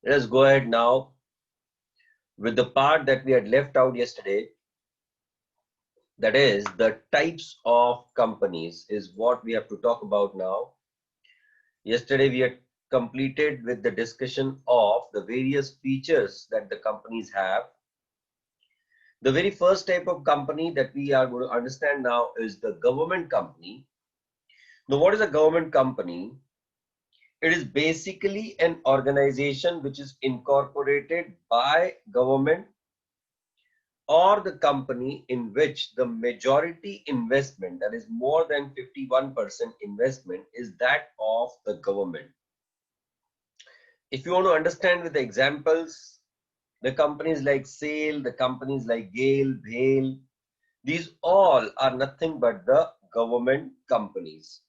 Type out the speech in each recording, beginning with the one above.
Let us go ahead now with the part that we had left out yesterday. That is, the types of companies is what we have to talk about now. Yesterday we had completed with the discussion of the various features that the companies have. The very first type of company that we are going to understand now is the government company. Now, what is a government company? It is basically an organization which is incorporated by government or the company in which the majority investment, that is more than 51% investment, is that of the government. If you want to understand with the examples, the companies like SAIL, the companies like GAIL, BHAIL, these all are nothing but the government companies.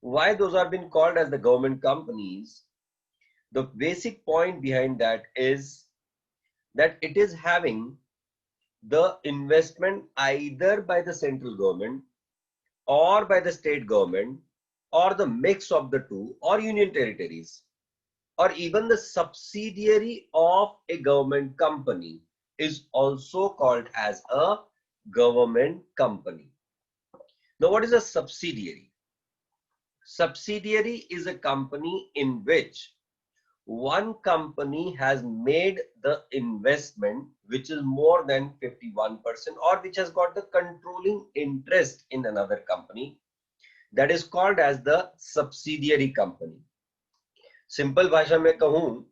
Why those are being called as the government companies? The basic point behind that is that it is having the investment either by the central government or by the state government or the mix of the two or union territories or even the subsidiary of a government company is also called as a government company. Now, what is a subsidiary? Subsidiary is a company in which one company has made the investment which is more than 51% or which has got the controlling interest in another company, that is called as the subsidiary company. Simple भाषा में कहूं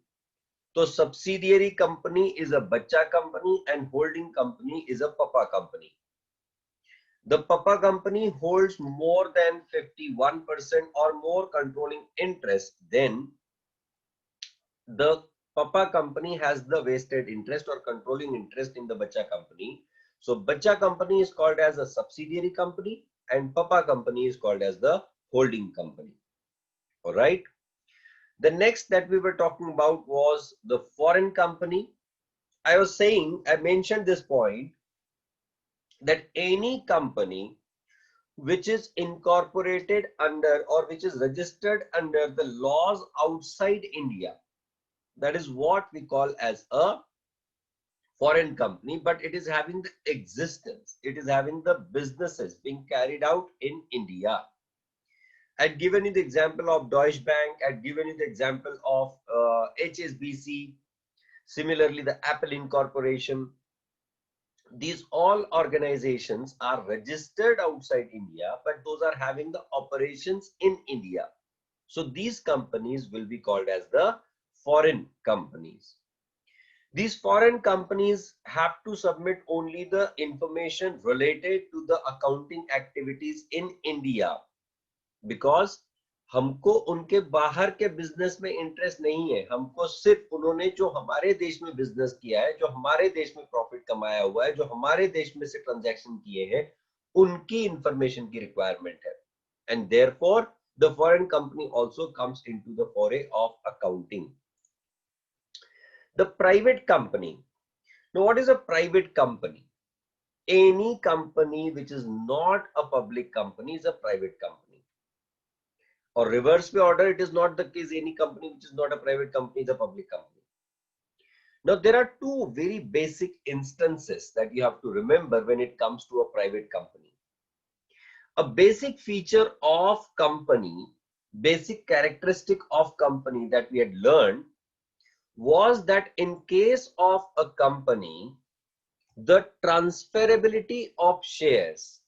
तो subsidiary company is a बच्चा company and holding company is a papa company. The papa company holds more than 51% or more controlling interest, then the papa company has the vested interest or controlling interest in the bacha company. So bacha company is called as a subsidiary company and papa company is called as the holding company. All right. The next that we were talking about was the foreign company. I mentioned this point that any company which is incorporated under or which is registered under the laws outside India, that is what we call as a foreign company, but it is having the existence, it is having the businesses being carried out in India. I'd given you the example of Deutsche Bank, I'd given you the example of HSBC, similarly the Apple Incorporation. These all organizations are registered outside India, but those are having the operations in India. So these companies will be called as the foreign companies. These foreign companies have to submit only the information related to the accounting activities in India, because हमको उनके बाहर के business में interest नहीं है, हमको सिर्फ उन्होंने जो हमारे देश में बिजनेस किया है, जो हमारे देश में प्रॉफिट कमाया हुआ है, जो हमारे देश में से ट्रांजैक्शन किए हैं, उनकी इंफॉर्मेशन की रिक्वायरमेंट है. And therefore the foreign company also comes into the foray of accounting. The private company. Now, what is a private company? Any company which is not a public company is a private company. Or reverse way order, it is not the case. Any company which is not a private company is a public company. Now, there are two very basic instances that you have to remember when it comes to a private company. A basic feature of company, basic characteristic of company that we had learned was that in case of a company, the transferability of shares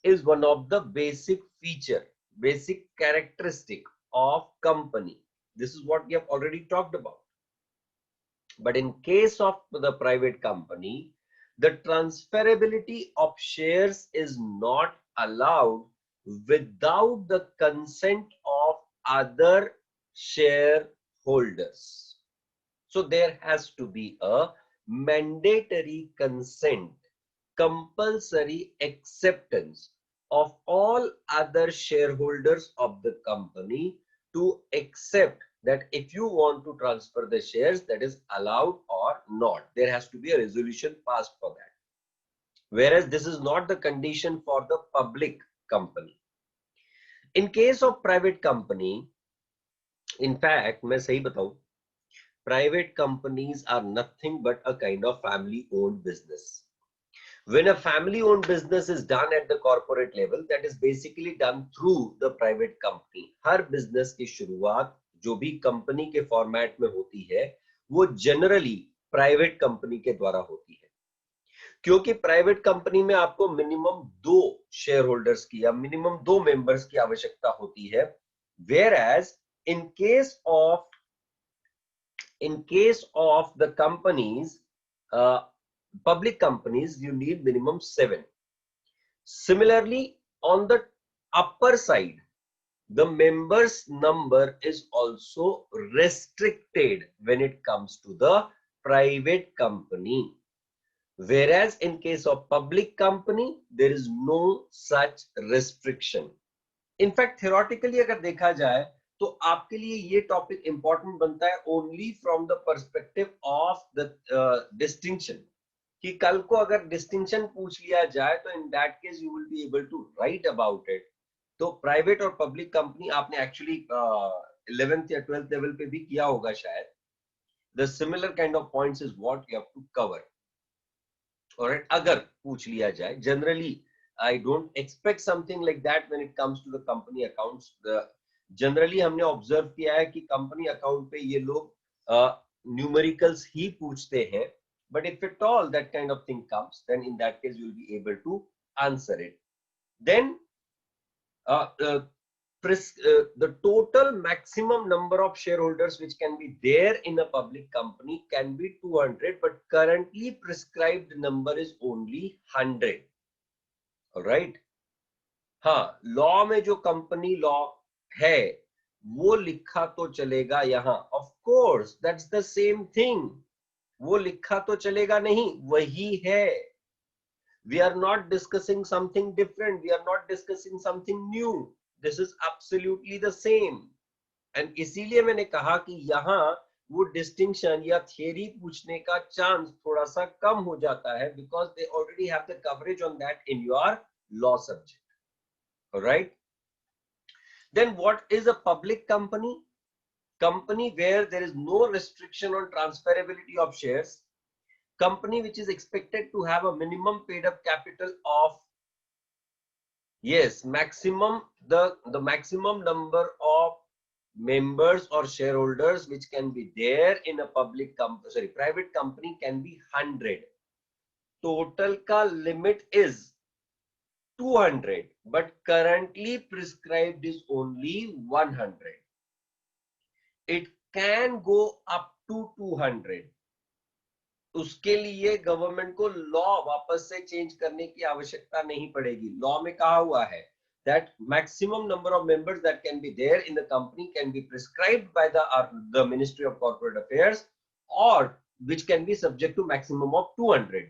is one of the basic feature, basic characteristic of company. This is what we have already talked about. But in case of the private company, the transferability of shares is not allowed without the consent of other shareholders. So there has to be a mandatory consent, compulsory acceptance of all other shareholders of the company to accept that if you want to transfer the shares, that is allowed or not. There has to be a resolution passed for that. Whereas this is not the condition for the public company. In case of private company, in fact, मैं सही बताऊं, private companies are nothing but a kind of family-owned business. When a family-owned business is done at the corporate level, that is basically done through the private company. Her business की शुरुआत जो भी company के format में होती है, वो generally private company के द्वारा होती है, क्योंकि प्राइवेट कंपनी में आपको मिनिमम 2 शेयर होल्डर्स की या मिनिमम 2 मेंबर्स की आवश्यकता होती है, whereas in case of the companies, public companies, you need minimum 7. Similarly, on the upper side, the members number is also restricted when it comes to the private company, whereas in case of public company there is no such restriction. In fact, theoretically अगर देखा जाए तो आपके लिए ये topic important बनता है only from the perspective of the distinction, कि कल को अगर डिस्टिंक्शन पूछ लिया जाए तो in that case you will be able to write about it. तो प्राइवेट और पब्लिक कंपनी आपने एक्चुअली 11th या 12th लेवल पे भी किया होगा शायद. The similar kind of points is what you have to cover. Alright, अगर पूछ लिया जाए, generally I don't expect something like that when it comes to the company accounts. Generally हमने ऑब्जर्व किया है कि कंपनी अकाउंट पे ये लोग न्यूमेरिकल्स ही पूछते हैं, but if at all that kind of thing comes, then in that case you will be able to answer it. Then the total maximum number of shareholders which can be there in a public company can be 200, but currently prescribed number is only 100. Right. हाँ, law में जो company law है वो लिखा तो चलेगा यहाँ, of course that's the same thing, वो लिखा तो चलेगा नहीं, वही है. We are not discussing something different, we are not discussing something new, this is absolutely the same. And इसीलिए मैंने कहा कि यहाँ वो डिस्टिंक्शन या थियरी पूछने का चांस थोड़ा सा कम हो जाता है, because they already have the coverage on that in your law subject. Alright. Then what is a public company? Company where there is no restriction on transferability of shares, company which is expected to have a minimum paid up capital of, yes, maximum, the maximum number of members or shareholders which can be there in a public company, sorry, private company can be 100. Total ka limit is 200, but currently prescribed is only 100. It can go up to 200. उसके लिए government को law वापस से change करने की आवश्यकता नहीं पड़ेगी. लॉ में कहा हुआ है that maximum number of members that can be there in the company can be prescribed by the Ministry of Corporate Affairs, or which can be subject to maximum of 200,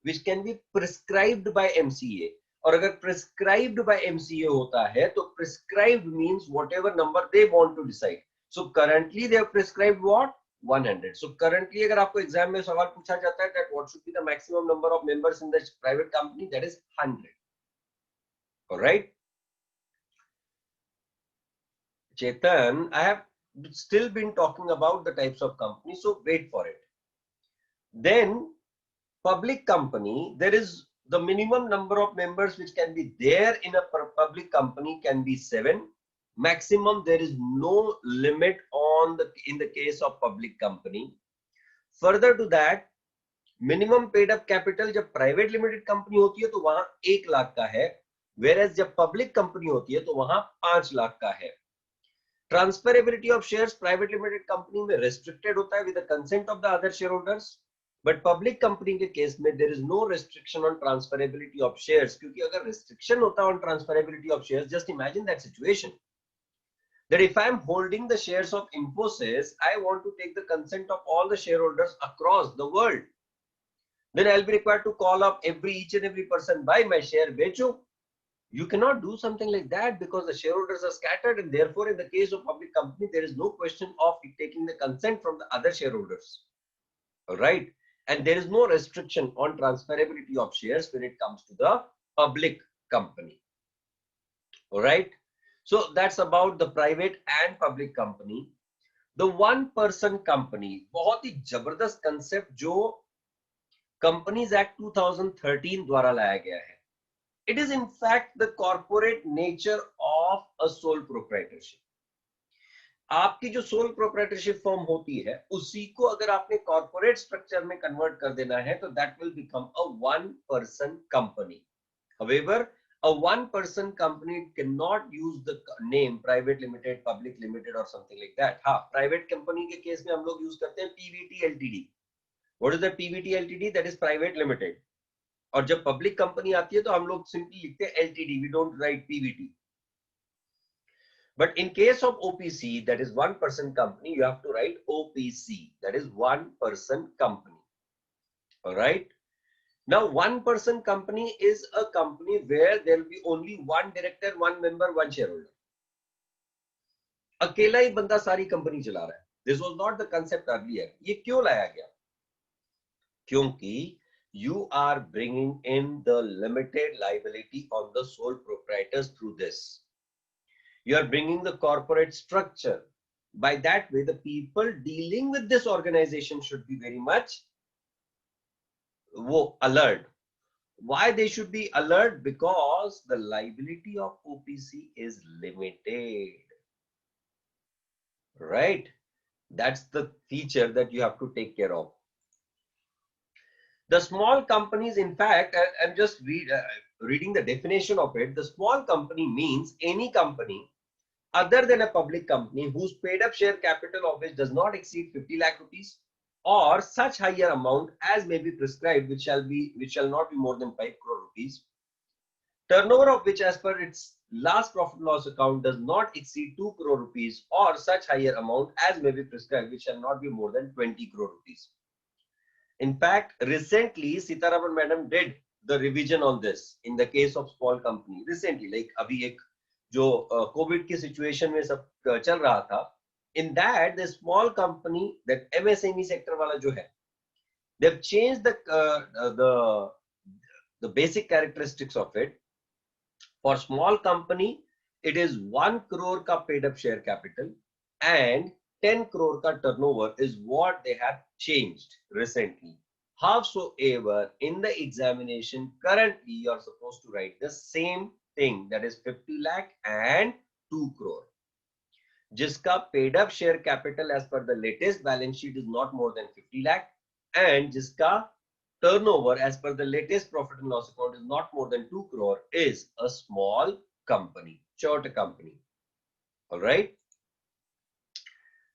which can be prescribed by MCA. और अगर prescribed by MCA होता है तो prescribed means whatever number they want to decide. So currently they have prescribed what? 100. So currently अगर आपको exam में सवाल पूछा जाता है that what should be the maximum number of members in the private company, that is 100. All right. Chetan, I have still been talking about the types of companies, so wait for it. Then, public company, there is the minimum number of members which can be there in a public company can be 7. Maximum, there is no limit on in the case of public company. Further to that, minimum paid up capital जब private limited company होती है तो वहां 1 लाख का है, whereas जब public company होती है तो वहां 5 लाख का है. Transferability of shares private limited company में restricted होता है with the consent of the other shareholders, but public company के केस में there is no restriction on transferability of shares, क्योंकि अगर restriction होता on transferability of shares, just imagine that situation that if I am holding the shares of Infosys, I want to take the consent of all the shareholders across the world, then I'll be required to call up each and every person, buy my share, बेचो. You cannot do something like that because the shareholders are scattered, and therefore in the case of public company there is no question of taking the consent from the other shareholders. All right. And there is no restriction on transferability of shares when it comes to the public company. All right. So that's about the private and public company. The one person company, बहुत ही जबरदस्त concept जो companies act 2013 द्वारा लाया गया है. It is in fact the corporate nature of a sole proprietorship. आपकी जो sole proprietorship form होती है उसी को अगर आपने कॉर्पोरेट स्ट्रक्चर में कन्वर्ट कर देना है तो that will become a one person company. However, a one person company cannot use the name private limited, public limited or something like that. हाँ, private company के केस में हम लोग यूज करते हैं PVT LTD. What is the PVT LTD? That is private limited. और जब public company आती है तो हम लोग सिंपली लिखते हैं LTD. We don't write PVT. But in case of OPC, that is one person company, you have to write OPC. That is one person company. All right. Now, one person company is a company where there will be only one director, one member, one shareholder. अकेला ही बंदा सारी company चला रहा है. This was not the concept earlier. ये क्यों लाया गया? क्योंकि you are bringing in the limited liability on the sole proprietors through this. You are bringing the corporate structure. By that way, the people dealing with this organization should be very much alert. Why they should be alert? Because the liability of OPC is limited, right? That's the feature that you have to take care of. The small companies, in fact, I'm just reading the definition of it. The small company means any company other than a public company whose paid up share capital of which does not exceed 50 lakh rupees or such higher amount as may be prescribed, which shall not be more than 5 crore rupees, turnover of which as per its last profit loss account does not exceed 2 crore rupees or such higher amount as may be prescribed, which shall not be more than 20 crore rupees. In fact, recently Sitaraman madam did the revision on this in the case of small company. Recently, like अभी एक जो Covid की situation में सब चल रहा था, in that the small company, that MSME sector वाला जो है, they've changed the basic characteristics of it. For small company, it is 1 crore ka paid up share capital and 10 crore ka turnover is what they have changed recently. Howsoever, in the examination, currently you are supposed to write the same thing, that is 50 lakh and 2 crore. जिसका paid up share capital as per the latest balance sheet is not more than 50 lakh and जिसका turnover as per the latest profit and loss account is not more than 2 crore is a small company, short company. All right.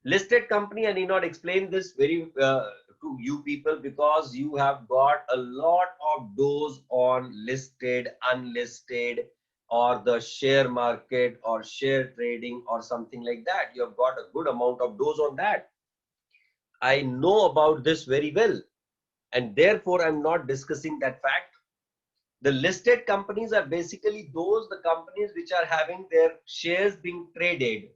Listed company, I need not explain this very to you people because you have got a lot of those on listed, unlisted, or the share market or share trading or something like that. You have got a good amount of those on that. I know about this very well, and therefore I'm not discussing that fact. The listed companies are basically the companies which are having their shares being traded,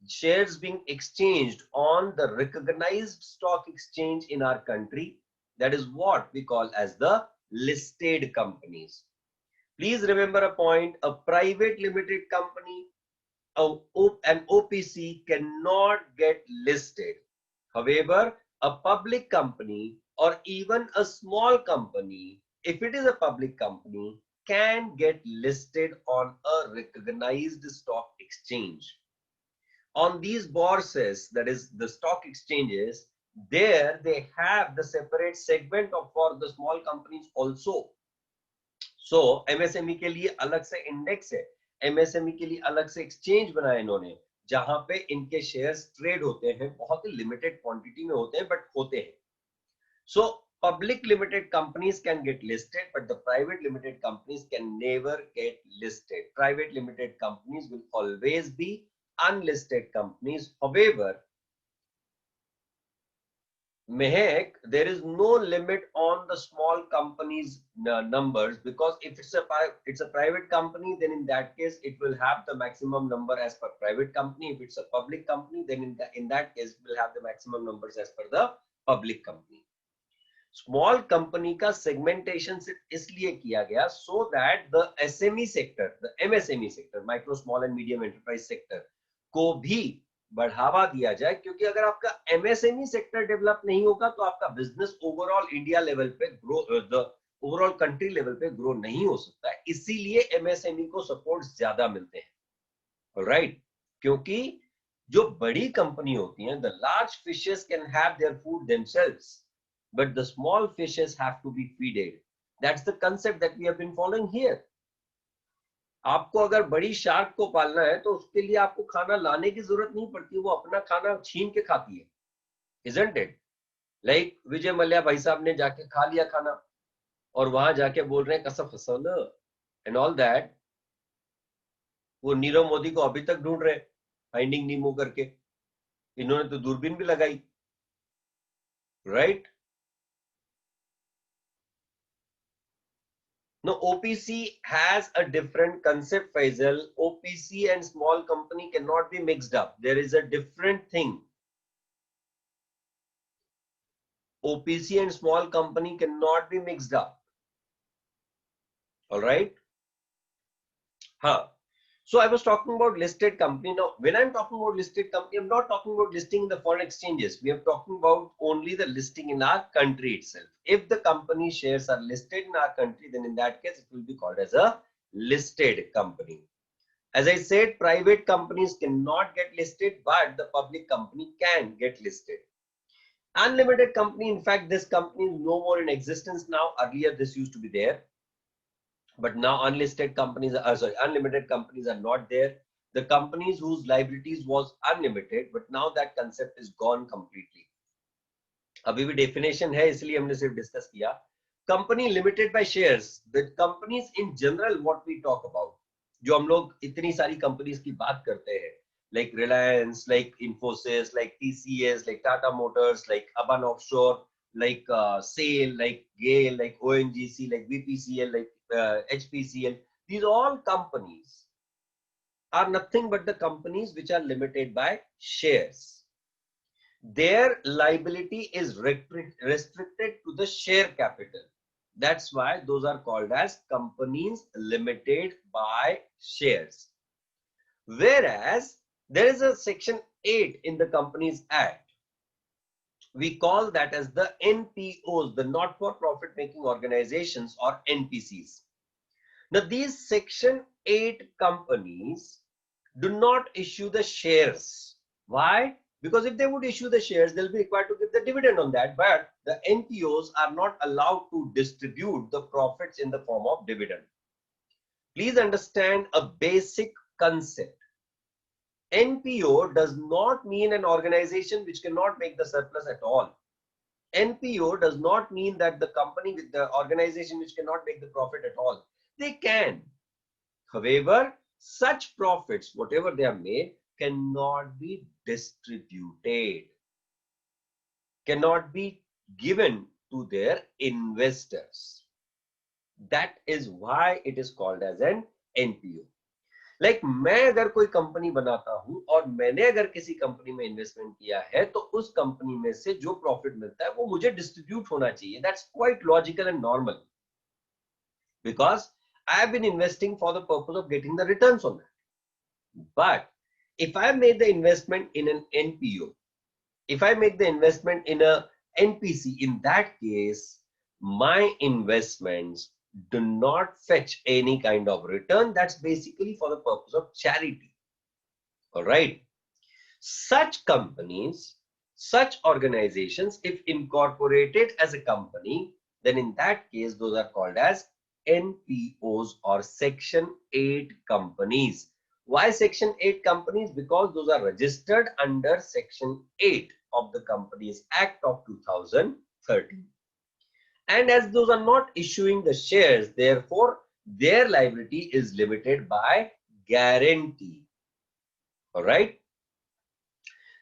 shares being exchanged on the recognized stock exchange in our country. That is what we call as the listed companies. Please remember a point: a private limited company, an OPC cannot get listed. However, a public company or even a small company, if it is a public company, can get listed on a recognized stock exchange. On these bourses, that is the stock exchanges, there they have the separate segment for the small companies also. So MSME के लिए अलग से index है, MSME के लिए अलग से exchange बनाया इन्होंने, जहां पे इनके शेयर्स ट्रेड होते हैं, बहुत ही लिमिटेड क्वांटिटी में होते हैं, बट होते हैं. So public limited companies can get listed, but the private limited companies can never get listed. Private limited companies will always be unlisted companies. However, Mehek, there is no limit on the small companies numbers, because if it's a private company, then in that case it will have the maximum number as per private company. If it's a public company, then in that case it will have the maximum numbers as per the public company. Small company का segmentation सिर्फ इसलिए किया गया so that the SME sector, the MSME sector, micro, small and medium enterprise sector को भी बढ़ावा दिया जाए, क्योंकि अगर आपका एमएसएमई सेक्टर डेवलप नहीं होगा तो आपका बिजनेस ओवरऑल इंडिया लेवल पे ग्रो, ओवरऑल कंट्री लेवल पे ग्रो नहीं हो सकता है। इसीलिए एमएसएमई को सपोर्ट ज्यादा मिलते हैं, राइट? क्योंकि जो बड़ी कंपनी होती हैं, the large fishes can have their food themselves, but the small fishes have to be feeded. That's the concept that we have been following here. आपको अगर बड़ी शार्क को पालना है तो उसके लिए आपको खाना लाने की जरूरत नहीं पड़ती, वो अपना खाना छीन के खाती है, isn't it? Like Vijay Mallya भाई साहब ने जाके खा लिया खाना और वहां जाके बोल रहे हैं कसम फसल एंड ऑल दैट। वो नीरव मोदी को अभी तक ढूंढ रहे हैं, फाइंडिंग नीमो करके। इन्होंने तो दूरबीन भी लगाई, right? No, OPC has a different concept, Faisal. OPC and small company cannot be mixed up. There is a different thing. OPC and small company cannot be mixed up. All right? Huh. So I was talking about listed company. Now, when I'm talking about listed company, I'm not talking about listing in the foreign exchanges. We are talking about only the listing in our country itself. If the company shares are listed in our country, then in that case, it will be called as a listed company. As I said, private companies cannot get listed, but the public company can get listed. Unlimited company, in fact, this company is no more in existence now. Earlier, this used to be there, but now unlisted companies, unlimited companies are not there. The companies whose liabilities was unlimited, but now that concept is gone completely. अभी भी definition है, इसलिए हमने सिर्फ discuss किया. Company limited by shares, the companies in general what we talk about, जो हम लोग इतनी सारी कंपनीज की बात करते हैं, like Reliance, like Infosys, like TCS, like Tata Motors, like Aban Offshore, like SAIL, like GAIL, like ONGC, like BPCL, like HPCL. These all companies are nothing but the companies which are limited by shares. Their liability is restricted to the share capital. That's why those are called as companies limited by shares. Whereas there is a section 8 in the Companies Act. We call that as the NPOs, the not-for-profit making organizations, or NPCs. Now these section 8 companies do not issue the shares. Why? Because if they would issue the shares, they'll be required to give the dividend on that, but the NPOs are not allowed to distribute the profits in the form of dividend. Please understand a basic concept. NPO does not mean an organization which cannot make the surplus at all. NPO does not mean that the company with the organization which cannot make the profit at all. They can. However, such profits, whatever they are made, cannot be distributed, cannot be given to their investors. That is why it is called as an NPO. Like मैं अगर कोई company बनाता हूं और मैंने अगर किसी company में इन्वेस्टमेंट किया है, तो उस कंपनी में से जो प्रॉफिट मिलता है वो मुझे डिस्ट्रीब्यूट होना चाहिए. That's quite logical and normal, because I have been investing for the purpose of getting the returns on that. But if I made the investment in an NPO, if I make the investment in a NPC, in that case, my investments do not fetch any kind of return. That's basically for the purpose of charity. All right. Such companies, such organizations, if incorporated as a company, then in that case, those are called as NPOs or Section 8 companies. Why Section 8 companies? Because those are registered under Section 8 of the Companies Act of 2013. And as those are not issuing the shares, therefore, their liability is limited by guarantee. All right.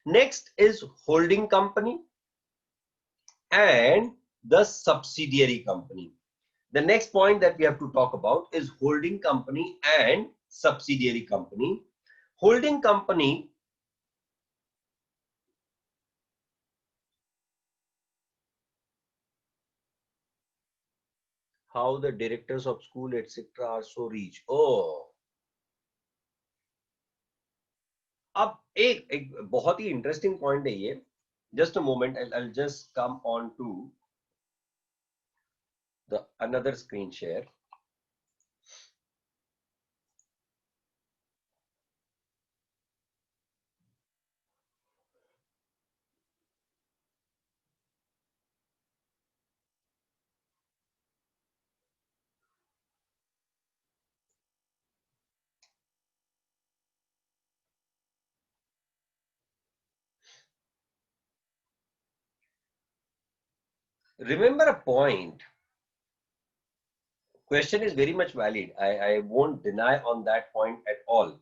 Next is holding company and the subsidiary company. The next point that we have to talk about is holding company and subsidiary company. Holding company how the directors of school etc. are so rich. Oh, अब एक बहुत ही interesting point है ये. Just a moment, I'll just come on to the another screen share. Remember a point. Question is very much valid. I won't deny on that point at all.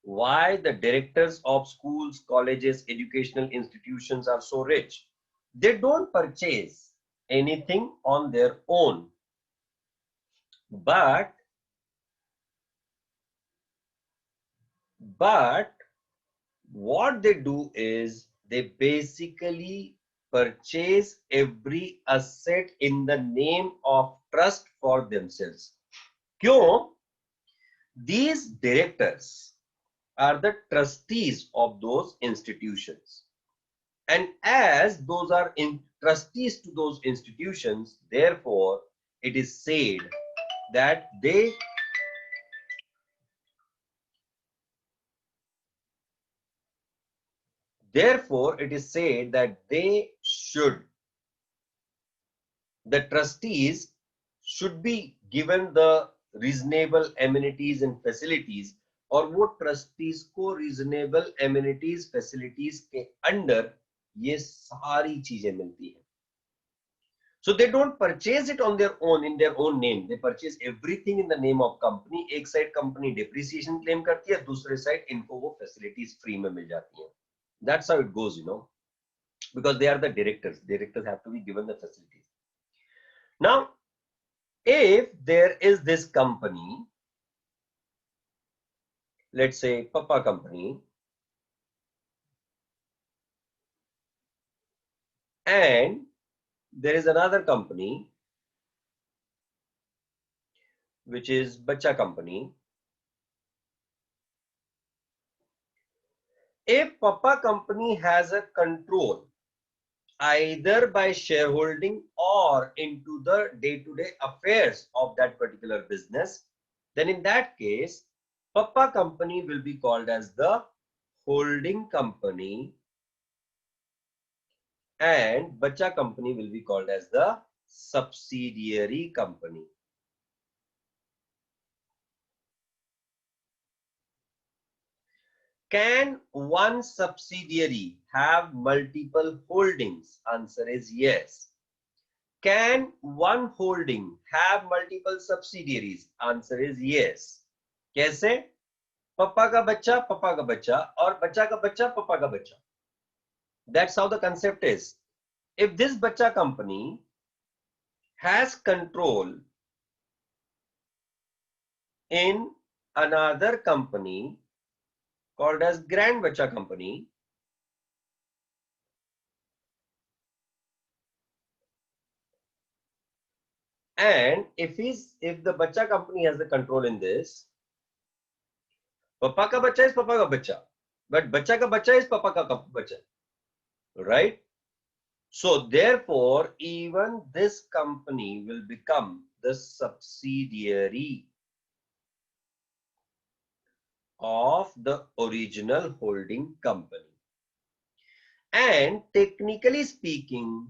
Why the directors of schools, colleges, educational institutions are so rich? They don't purchase anything on their own, but what they do is they basically purchase every asset in the name of trust for themselves. क्यों? These directors are the trustees of those institutions, and as those are trustees to those institutions, therefore it is said that the trustees should be given the reasonable amenities and facilities, और वो trustees को reasonable amenities facilities के under ये सारी चीजें मिलती हैं. So they don't purchase it on their own in their own name. They purchase everything in the name of company. एक साइड company depreciation claim करती है, दूसरे साइड इनको वो facilities free में मिल जाती हैं. That's how it goes, because they are the directors. Directors have to be given the facilities. Now, if there is this company, let's say Papa Company, and there is another company which is Bacha Company. If Papa Company has a control either by shareholding or into the day-to-day affairs of that particular business, then in that case, Papa Company will be called as the holding company and Bacha Company will be called as the subsidiary company. Can one subsidiary have multiple holdings? Answer is yes. Can one holding have multiple subsidiaries? Answer is yes. कैसे? पप्पा का बच्चा और बच्चा का बच्चा पप्पा का बच्चा. That's how the concept is. If this Bacha company has control in another company called as Grand Bacha Company, and if the Bacha company has the control in this, Papa ka bacha is Papa ka bacha, but Bacha ka bacha is Papa ka bacha, right? So therefore, even this company will become the subsidiary of the original holding company. And technically speaking,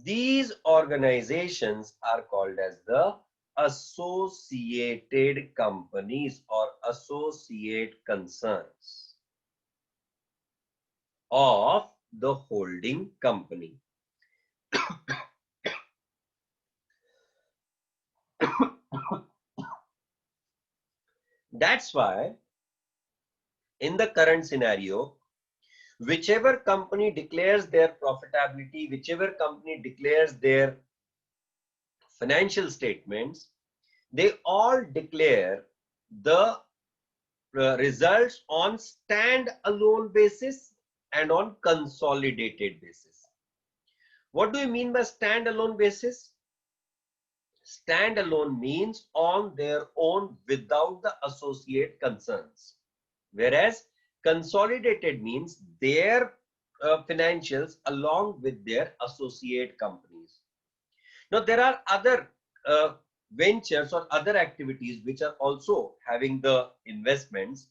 these organizations are called as the associated companies or associate concerns of the holding company. That's why in the current scenario, whichever company declares their profitability, whichever company declares their financial statements, they all declare the results on stand-alone basis and on consolidated basis. What do you mean by stand-alone basis? Stand-alone means on their own without the associate concerns. Whereas Consolidated means their financials along with their associate companies. Now, there are other ventures or other activities which are also having the investments,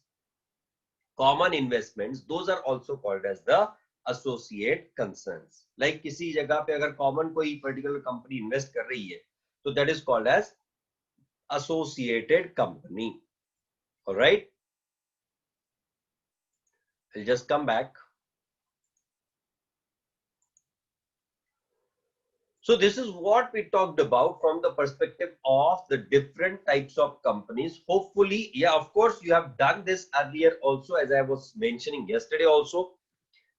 common investments. Those are also called as the associate concerns. Like किसी जगह पे अगर common कोई particular company invest कर रही है, तो that is called as associated company. All right. I'll just come back. So this is what we talked about from the perspective of the different types of companies. Hopefully, yeah, of course, you have done this earlier also, as I was mentioning yesterday also,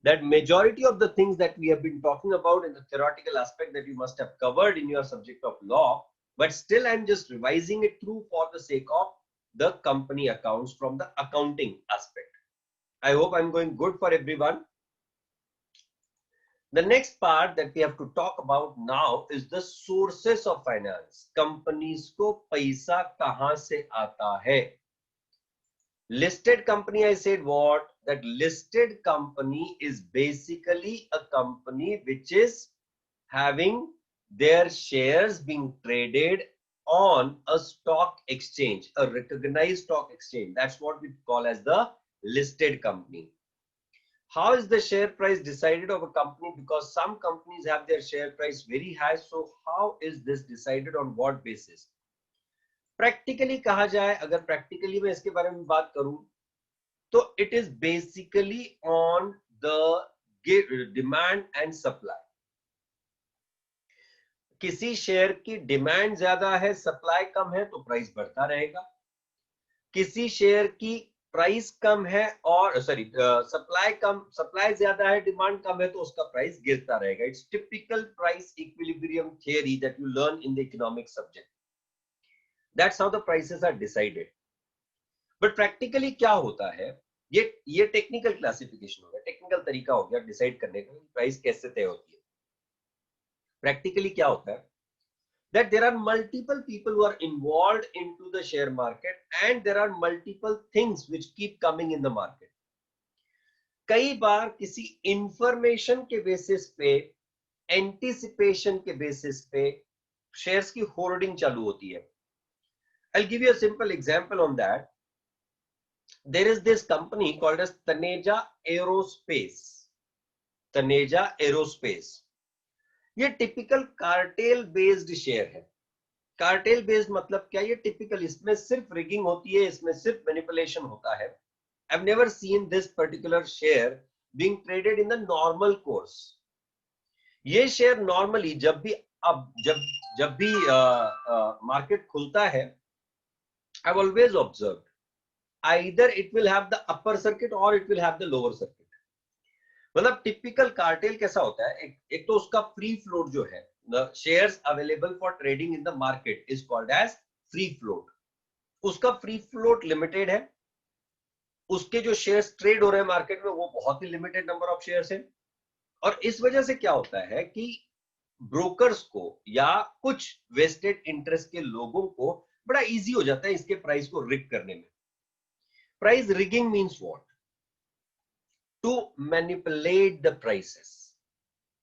that majority of the things that we have been talking about in the theoretical aspect that you must have covered in your subject of law, but still I'm just revising it through for the sake of the company accounts from the accounting aspect. I hope I'm going good for everyone. The next part that we have to talk about now is the sources of finance. Companies को पैसा कहां से आता है? Listed company, I said what? That listed company is basically a company which is having their shares being traded on a stock exchange, a recognized stock exchange. That's what we call as the listed company. How is the share price decided of a company? Because some companies have their share price very high. So how is this decided, on what basis? Practically कहा जाए, अगर practically मैं इसके बारे में बात करूं, तो it is basically on the demand and supply. किसी शेयर की डिमांड ज्यादा है, सप्लाई कम है, तो प्राइस बढ़ता रहेगा. किसी शेयर की प्राइस कम है और सप्लाई ज्यादा है, डिमांड कम है, तो उसका प्राइस गिरता रहेगा. It's typical price equilibrium theory that you learn in the economic subject. That's how the prices are decided. But practically क्या होता है, ये टेक्निकल क्लासिफिकेशन हो गया, टेक्निकल तरीका हो गया डिसाइड करने का प्राइस कैसे तय होती है. प्रैक्टिकली क्या होता है, that there are multiple people who are involved into the share market and there are multiple things which keep coming in the market. कई बार किसी इंफॉर्मेशन के बेसिस पे, एंटिसिपेशन के बेसिस पे शेयर्स की होल्डिंग चालू होती है. I'll give you a simple example on that. There is this company called as Taneja Aerospace. Taneja Aerospace. ये टिपिकल कार्टेल बेस्ड शेयर है. कार्टेल बेस्ड मतलब क्या? ये टिपिकल, इसमें सिर्फ रिगिंग होती है, इसमें सिर्फ मैनिपुलेशन होता है. I've never seen this particular share being traded in the normal course. ये शेयर नॉर्मली जब भी मार्केट खुलता है, I've always observed either it will have the upper circuit or it will have the lower circuit. मतलब typical cartel कैसा होता है, एक तो उसका फ्री फ्लोट जो है, the shares available for trading in the market is called as free float. उसका फ्री फ्लोट लिमिटेड है, उसके जो शेयर्स ट्रेड हो रहे हैं मार्केट में वो बहुत ही लिमिटेड नंबर ऑफ शेयर्स हैं. और इस वजह से क्या होता है कि ब्रोकर्स को या कुछ वेस्टेड इंटरेस्ट के लोगों को बड़ा इजी हो जाता है इसके प्राइस को रिग करने में. Price rigging means what? To manipulate the prices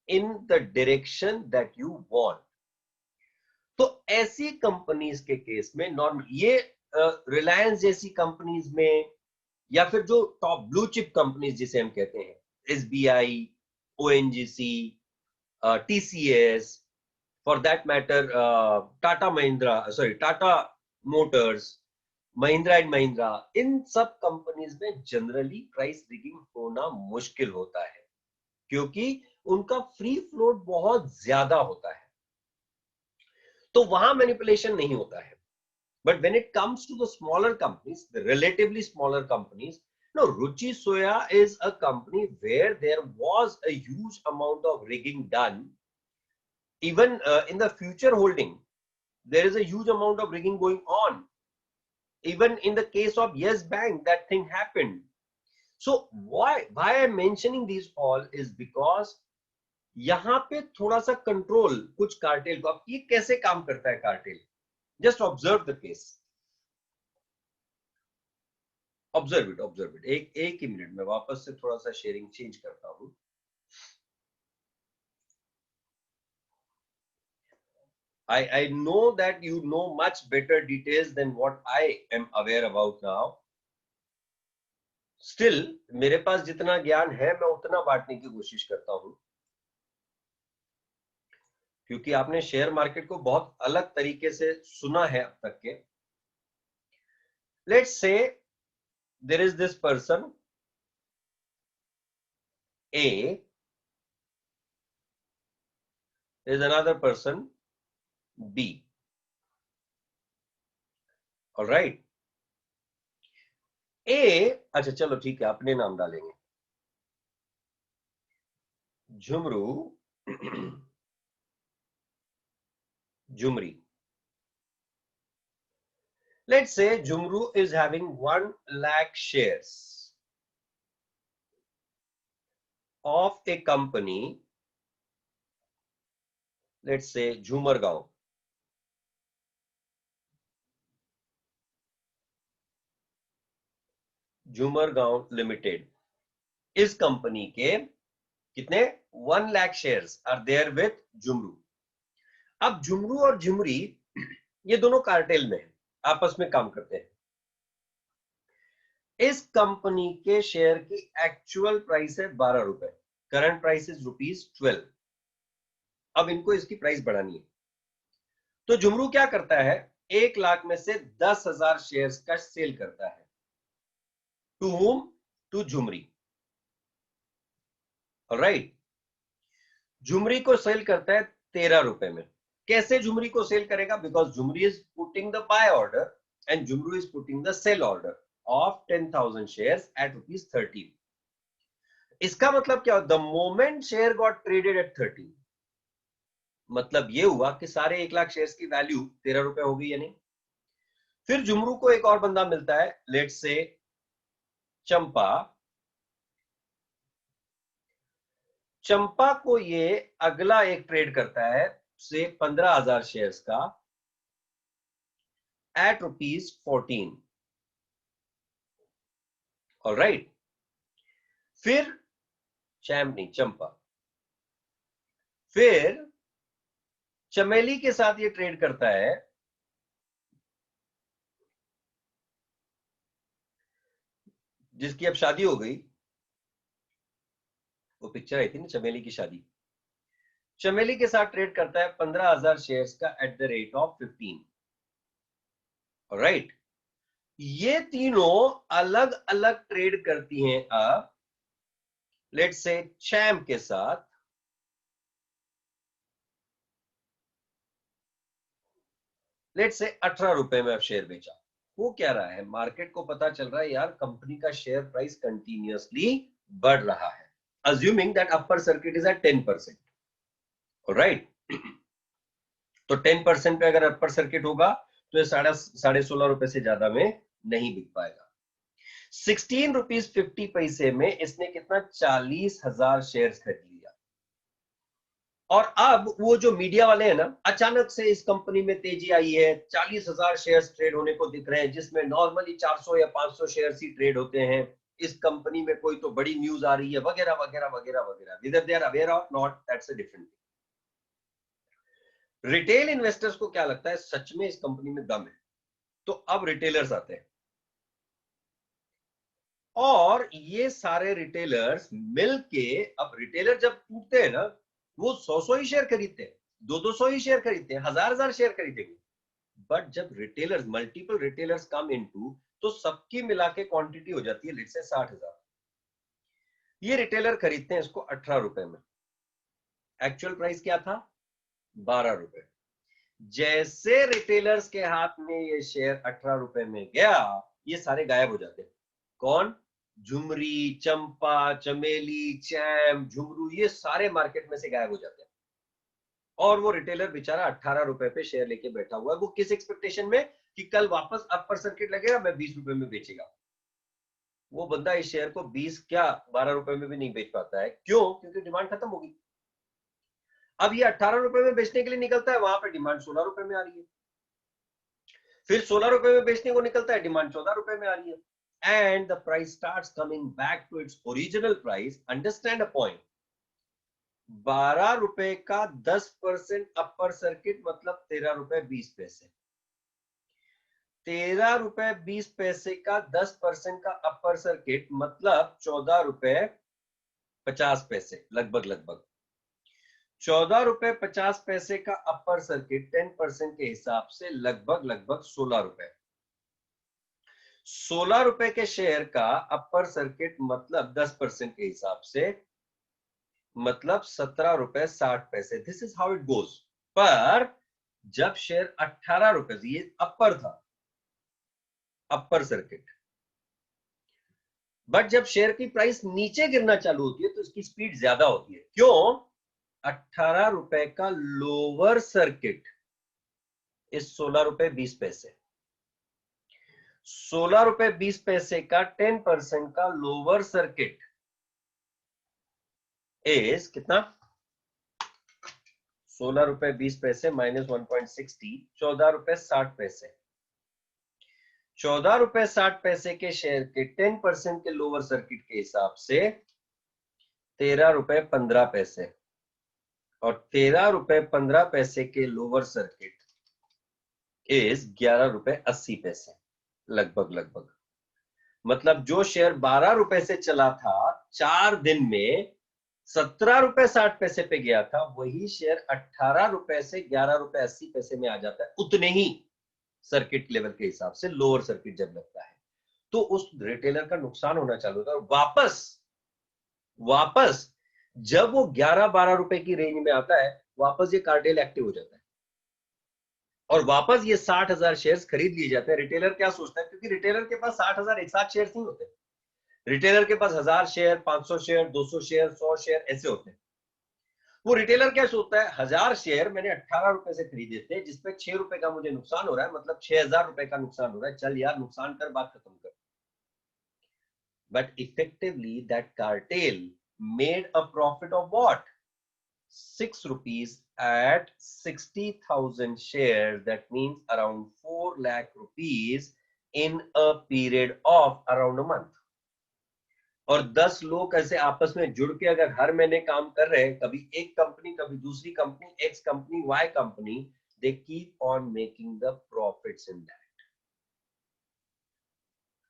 in the direction that you want. तो ऐसी कंपनीज के केस में नॉर्मल ये रिलायंस जैसी कंपनीज में, या फिर जो टॉप ब्लू चिप कंपनीज जिसे हम कहते हैं, SBI, ONGC, TCS, for that matter Tata Motors, Mahindra and Mahindra, इन सब कंपनीज में जनरली प्राइस रिगिंग होना मुश्किल होता है क्योंकि उनका फ्री फ्लोट बहुत ज्यादा होता है, तो वहां मैनिपुलेशन नहीं होता है. But when it comes to the smaller companies, the relatively smaller companies, now Ruchi Soya is a company where there was a huge amount of rigging done. Even in the future holding, there is a huge amount of rigging going on. Even in the case of Yes Bank, that thing happened. So why I'm mentioning these all is because यहाँ पे थोड़ा सा control कुछ cartel को, अब ये कैसे काम करता है cartel, just observe the case. Observe it. एक ही मिनट में वापस से थोड़ा सा शेयरिंग चेंज करता हूं। I know that you know much better details than what I am aware about now. Still, मेरे पास जितना ज्ञान है मैं उतना बांटने की कोशिश करता हूं, क्योंकि आपने शेयर मार्केट को बहुत अलग तरीके से सुना है अब तक के। Let's say there is this person A, there is another person B. All right. A, अच्छा चलो ठीक है, अपने नाम डालेंगे, Jhumru Jhumri. Let's say Jumru is having 1 lakh shares of a company, let's say Jhumargaon. Jhumargaon Limited. इस कंपनी के कितने 1 lakh shares are there with Jumru. अब जुमरू और झुमरी ये दोनों कार्टेल में हैं, आपस में काम करते हैं। इस कंपनी के शेयर की एक्चुअल प्राइस है 12 रुपए, करंट प्राइस इज ₹12। अब इनको इसकी प्राइस बढ़ानी है, तो जुमरू क्या करता है, 1 लाख में से 10,000 शेयर्स का सेल करता है। To home? To Jhumri. Alright. Jhumri को सेल करता है 13 रुपए में। कैसे झुमरी को सेल करेगा? Because Jhumri is putting the buy order and Jumru is putting the sell order of 10,000 shares at ₹13। इसका मतलब क्या? The moment share got traded at 13, मतलब ये हुआ कि सारे 1 लाख शेयर्स की वैल्यू 13 रुपए हो गई या नहीं। फिर जुमरू को एक और बंदा मिलता है, लेट्स से चंपा। चंपा को ये अगला एक ट्रेड करता है से 15,000 शेयर्स का एट ₹14। ऑलराइट। फिर चैम्प नहीं, चंपा फिर चमेली के साथ ये ट्रेड करता है जिसकी अब शादी हो गई। वो पिक्चर आई थी ना, चमेली की शादी। चमेली के साथ ट्रेड करता है 15,000 शेयर्स का at the rate of 15। Right. ये तीनों अलग अलग ट्रेड करती हैं अब लेट्स से चैम्प के साथ। लेट्स से 18 रुपए में अब शेयर बेचा। वो क्या रहा है, मार्केट को पता चल रहा है यार कंपनी का शेयर प्राइस कंटिन्यूअसली बढ़ रहा है, assuming that upper circuit is at 10%। Right. तो 10% पे अगर अपर सर्किट होगा तो ये 16.5 से ज्यादा में नहीं बिक पाएगा। 16 रुपीज 50 पैसे में इसने कितना 40,000 शेयर खरीद लिया। और अब वो जो मीडिया वाले हैं ना, अचानक से इस कंपनी में तेजी आई है, 40,000 शेयर्स ट्रेड होने को दिख रहे हैं, जिसमें नॉर्मली 400 या 500 शेयर ही ट्रेड होते हैं। इस कंपनी में कोई तो बड़ी न्यूज आ रही है, वगैरह वगैरह वगैरह वगैरह। विदर दे आर अवेयर और not, that's a different thing. Retail investors को क्या लगता है, सच में इस कंपनी में दम है, तो अब रिटेलर्स आते हैं और ये सारे रिटेलर्स मिलके, अब रिटेलर जब टूटते हैं ना, वो 100 ही शेयर खरीदते हैं, 200 ही शेयर खरीदते हैं, 1,000 शेयर खरीदेंगे। बट जब retailers, multiple retailers come into, तो सबकी मिला के क्वांटिटी हो जाती है लेट्स से 60,000। ये रिटेलर खरीदते हैं इसको 18 रुपए में। एक्चुअल प्राइस क्या था? 12 रुपए। जैसे रिटेलर्स के हाथ में ये शेयर 18 रुपए में गया, ये सारे गायब हो जाते हैं। कौन? झुमरी, चंपा, चमेली, चैम, झुमरू, ये सारे मार्केट में से गायब हो जाते हैं। और वो रिटेलर बेचारा 18 रुपए पे शेयर लेके बैठा हुआ है। वो किस एक्सपेक्टेशन में कि कल वापस अपर सर्किट लगेगा, मैं 20 रुपए में बेचेगा। वो बंदा इस शेयर को 20 क्या 12 रुपए में भी नहीं बेच पाता है। क्यों? क्योंकि डिमांड खत्म होगी। अब ये 18 रुपए में बेचने के लिए निकलता है, वहां पे डिमांड 16 रुपए में आ रही है। फिर 16 रुपए में बेचने को निकलता है, डिमांड 14 रुपए में आ रही है। and the price starts coming back to its original price, understand a point. 12 रुपए का 10% अपर सर्किट मतलब 13 रुपए 20 पैसे। 13 रुपए 20 पैसे का 10% का अपर सर्किट मतलब 14 रुपए 50 पैसे लगभग। 14 रुपए 50 पैसे का अपर सर्किट 10% के हिसाब से लगभग 16 रुपए। 16 रुपए के शेयर का अपर सर्किट मतलब 10% के हिसाब से मतलब 17 रुपए 60 पैसे। This is how it goes. पर जब शेयर 18 रुपए, ये अपर था, अपर सर्किट, बट जब शेयर की प्राइस नीचे गिरना चालू होती है तो इसकी स्पीड ज्यादा होती है। क्यों? 18 रुपए का लोअर सर्किट इस 16 रुपए 20 पैसे, 16 रुपए 20 पैसे का 10% का लोअर सर्किट इज कितना? 16 रुपए 20 पैसे माइनस 1.60, 14 रुपए 60 पैसे। 14 रुपए 60 पैसे के शेयर के 10% के लोअर सर्किट के हिसाब से 13 रुपए 15 पैसे और 13 रुपए 15 पैसे के लोअर सर्किट इज 11 रुपए 80 पैसे लगभग। मतलब जो शेयर 12 रुपए से चला था 4 दिन में 17 रुपए 60 पैसे पे गया था, वही शेयर 18 रुपए से 11 रुपए 80 पैसे में आ जाता है उतने ही सर्किट लेवल के हिसाब से लोअर सर्किट जब लगता है तो उस रिटेलर का नुकसान होना चालू होता है। और वापस जब वो 11-12 रुपए की रेंज में आता है वापस ये कार्टेल एक्टिव हो जाता है और वापस ये 60,000 शेयर्स खरीद लिए जाते हैं। रिटेलर क्या सोचता है, क्योंकि रिटेलर के पास 60,000 एक साथ शेयर्स नहीं होते, रिटेलर के पास 1000 शेयर, 500 शेयर, 200 शेयर, 100 शेयर ऐसे होते हैं। वो रिटेलर क्या सोचता है, 1000 शेयर मैंने 18 रुपए से खरीदे थे जिसपे 6 रुपए का मुझे नुकसान हो रहा है, मतलब 6000 रुपए का नुकसान हो रहा है, चल यार नुकसान कर, बात खत्म कर। But effectively that cartel made a profit of what? 6 rupees at 60,000 shares. That means around 4 lakh rupees in a period of around a month. और 10 लोग ऐसे आपस में जुड़ के अगर हर महीने काम कर रहे हैं, कभी एक कंपनी, कभी दूसरी company, X company, Y company, they keep on making the profits in that.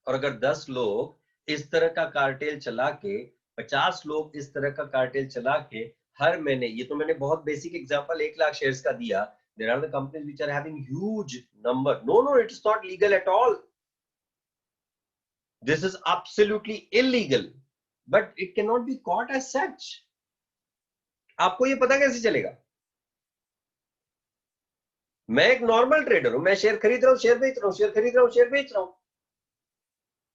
और अगर 10 लोग इस तरह का कार्टेल चला के, 50 लोग इस तरह का कार्टेल चला के हर महीने, ये तो मैंने बहुत बेसिक एग्जांपल 1 लाख शेयर्स का दिया, there are the companies which are having huge number. No, it is not legal at all, this is absolutely illegal, but it can not be caught as such. आपको ये पता कैसे चलेगा? मैं एक normal trader हूं, मैं शेयर खरीद रहा हूं, शेयर बेच रहा हूं, शेयर खरीद रहा हूं, शेयर बेच रहा हूं।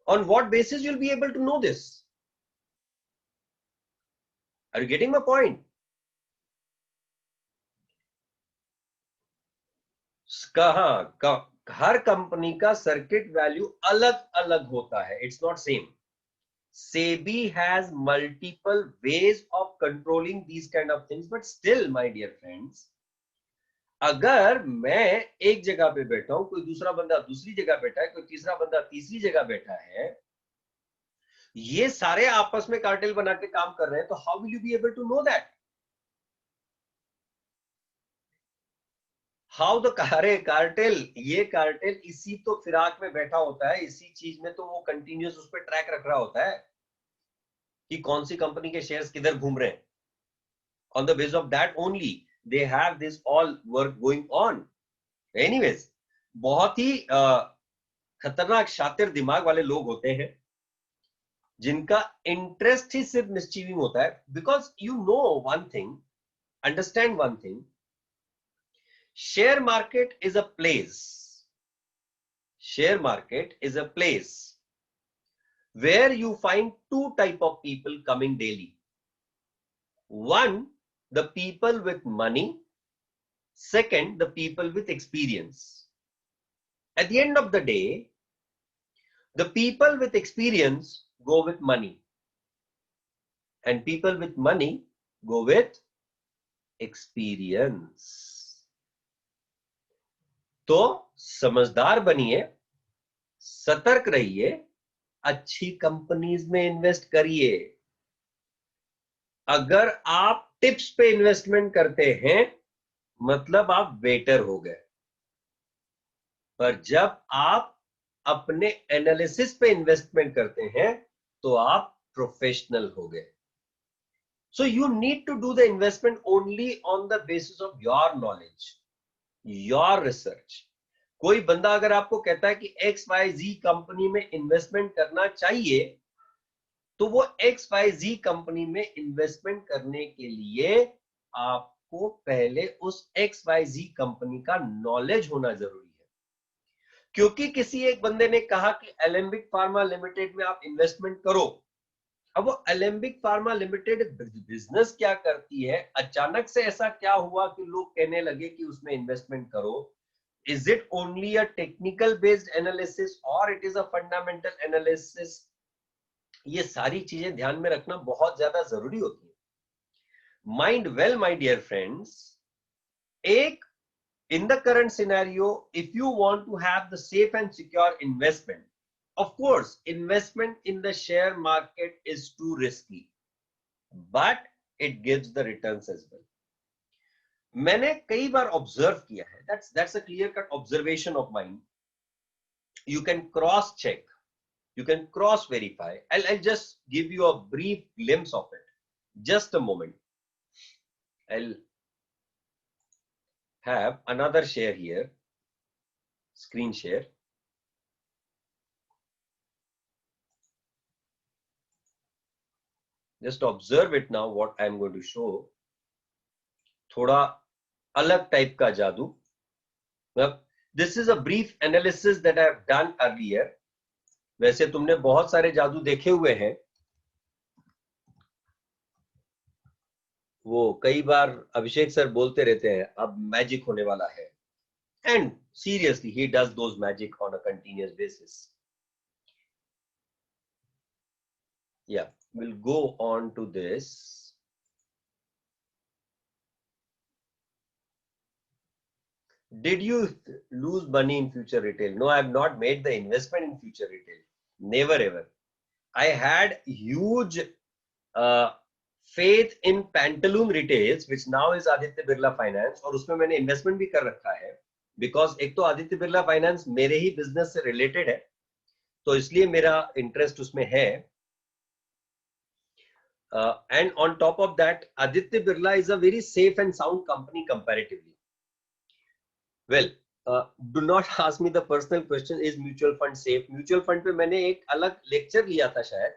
On what basis you'll be able to know this? Are you getting my point? कहां हर कंपनी का सर्किट वैल्यू अलग अलग होता है, it's not same. SEBI has multiple ways of controlling these kind of things, but still, my dear friends, अगर मैं एक जगह पे बैठा हूं, कोई दूसरा बंदा दूसरी जगह बैठा है, कोई तीसरा बंदा तीसरी जगह बैठा है, ये सारे आपस में कार्टेल बना के काम कर रहे हैं, तो how will you be able to know that? How the cartel, ये कार्टेल इसी तो फिराक में बैठा होता है, इसी चीज में तो वो कंटिन्यूस उस पर ट्रैक रख रहा होता है कि कौन सी कंपनी के शेयर्स किधर घूम रहे हैं। On the base of that only they have this all work going on. Anyways, बहुत ही खतरनाक शातिर दिमाग वाले लोग होते हैं जिनका इंटरेस्ट ही सिर्फ मिसचीविंग होता है। Because you know one thing, understand one thing, share market is a place, share market is a place where you find two type of people coming daily. One, the people with money, second, the people with experience. At the end of the day, the people with experience go with money and people with money go with experience. तो समझदार बनिए, सतर्क रहिए अच्छी companies में invest करिए। अगर आप टिप्स पे इन्वेस्टमेंट करते हैं मतलब आप वेटर हो गए, पर जब आप अपने एनालिसिस पे इन्वेस्टमेंट करते हैं तो आप प्रोफेशनल हो गए। So you need to do the investment only on the basis of your knowledge, your research. कोई बंदा अगर आपको कहता है कि XYZ कंपनी में इन्वेस्टमेंट करना चाहिए, तो वो XYZ कंपनी में इन्वेस्टमेंट करने के लिए आपको पहले उस XYZ कंपनी का नॉलेज होना जरूरी है। क्योंकि किसी एक बंदे ने कहा कि एलेम्बिक फार्मा लिमिटेड में आप इन्वेस्टमेंट करो, अब वो एलेम्बिक फार्मा लिमिटेड बिजनेस क्या करती है, अचानक से ऐसा क्या हुआ कि लोग कहने लगे कि उसमें इन्वेस्टमेंट करो? Is it only a technical based analysis और it is a fundamental analysis? ये सारी चीजें ध्यान में रखना बहुत ज्यादा जरूरी होती है। Mind well my dear friends, एक in the current scenario, if you want to have the safe and secure investment, of course investment in the share market is too risky, but it gives the returns as well. मैंने कई बार observe किया है, that's a clear cut observation of mine. You can cross check, you can cross verify. I'll just give you a brief glimpse of it. Just a moment. I'll have another share here, screen share. Just observe it now what I am going to show. थोड़ा अलग type का जादू। This is a brief analysis that I have done earlier. वैसे तुमने बहुत सारे जादू देखे हुए हैं, वो कई बार अभिषेक सर बोलते रहते हैं अब मैजिक होने वाला है, and seriously he does those magic on a continuous basis. या will go on to this. Did you lose money in Future Retail? No, I have not made the investment in Future Retail. Never ever. I had huge faith in Pantaloon Retails, which now is Aditya Birla Finance, और उसमें मैंने investment भी कर रखा है, because एक तो Aditya Birla finance मेरे ही बिजनेस से रिलेटेड है, तो इसलिए मेरा इंटरेस्ट उसमें है। And on top of that Aditya Birla is a very safe and sound company comparatively. Well, do not ask me the personal question is mutual fund safe. Mutual fund पे मैंने एक अलग लेक्चर लिया था शायद,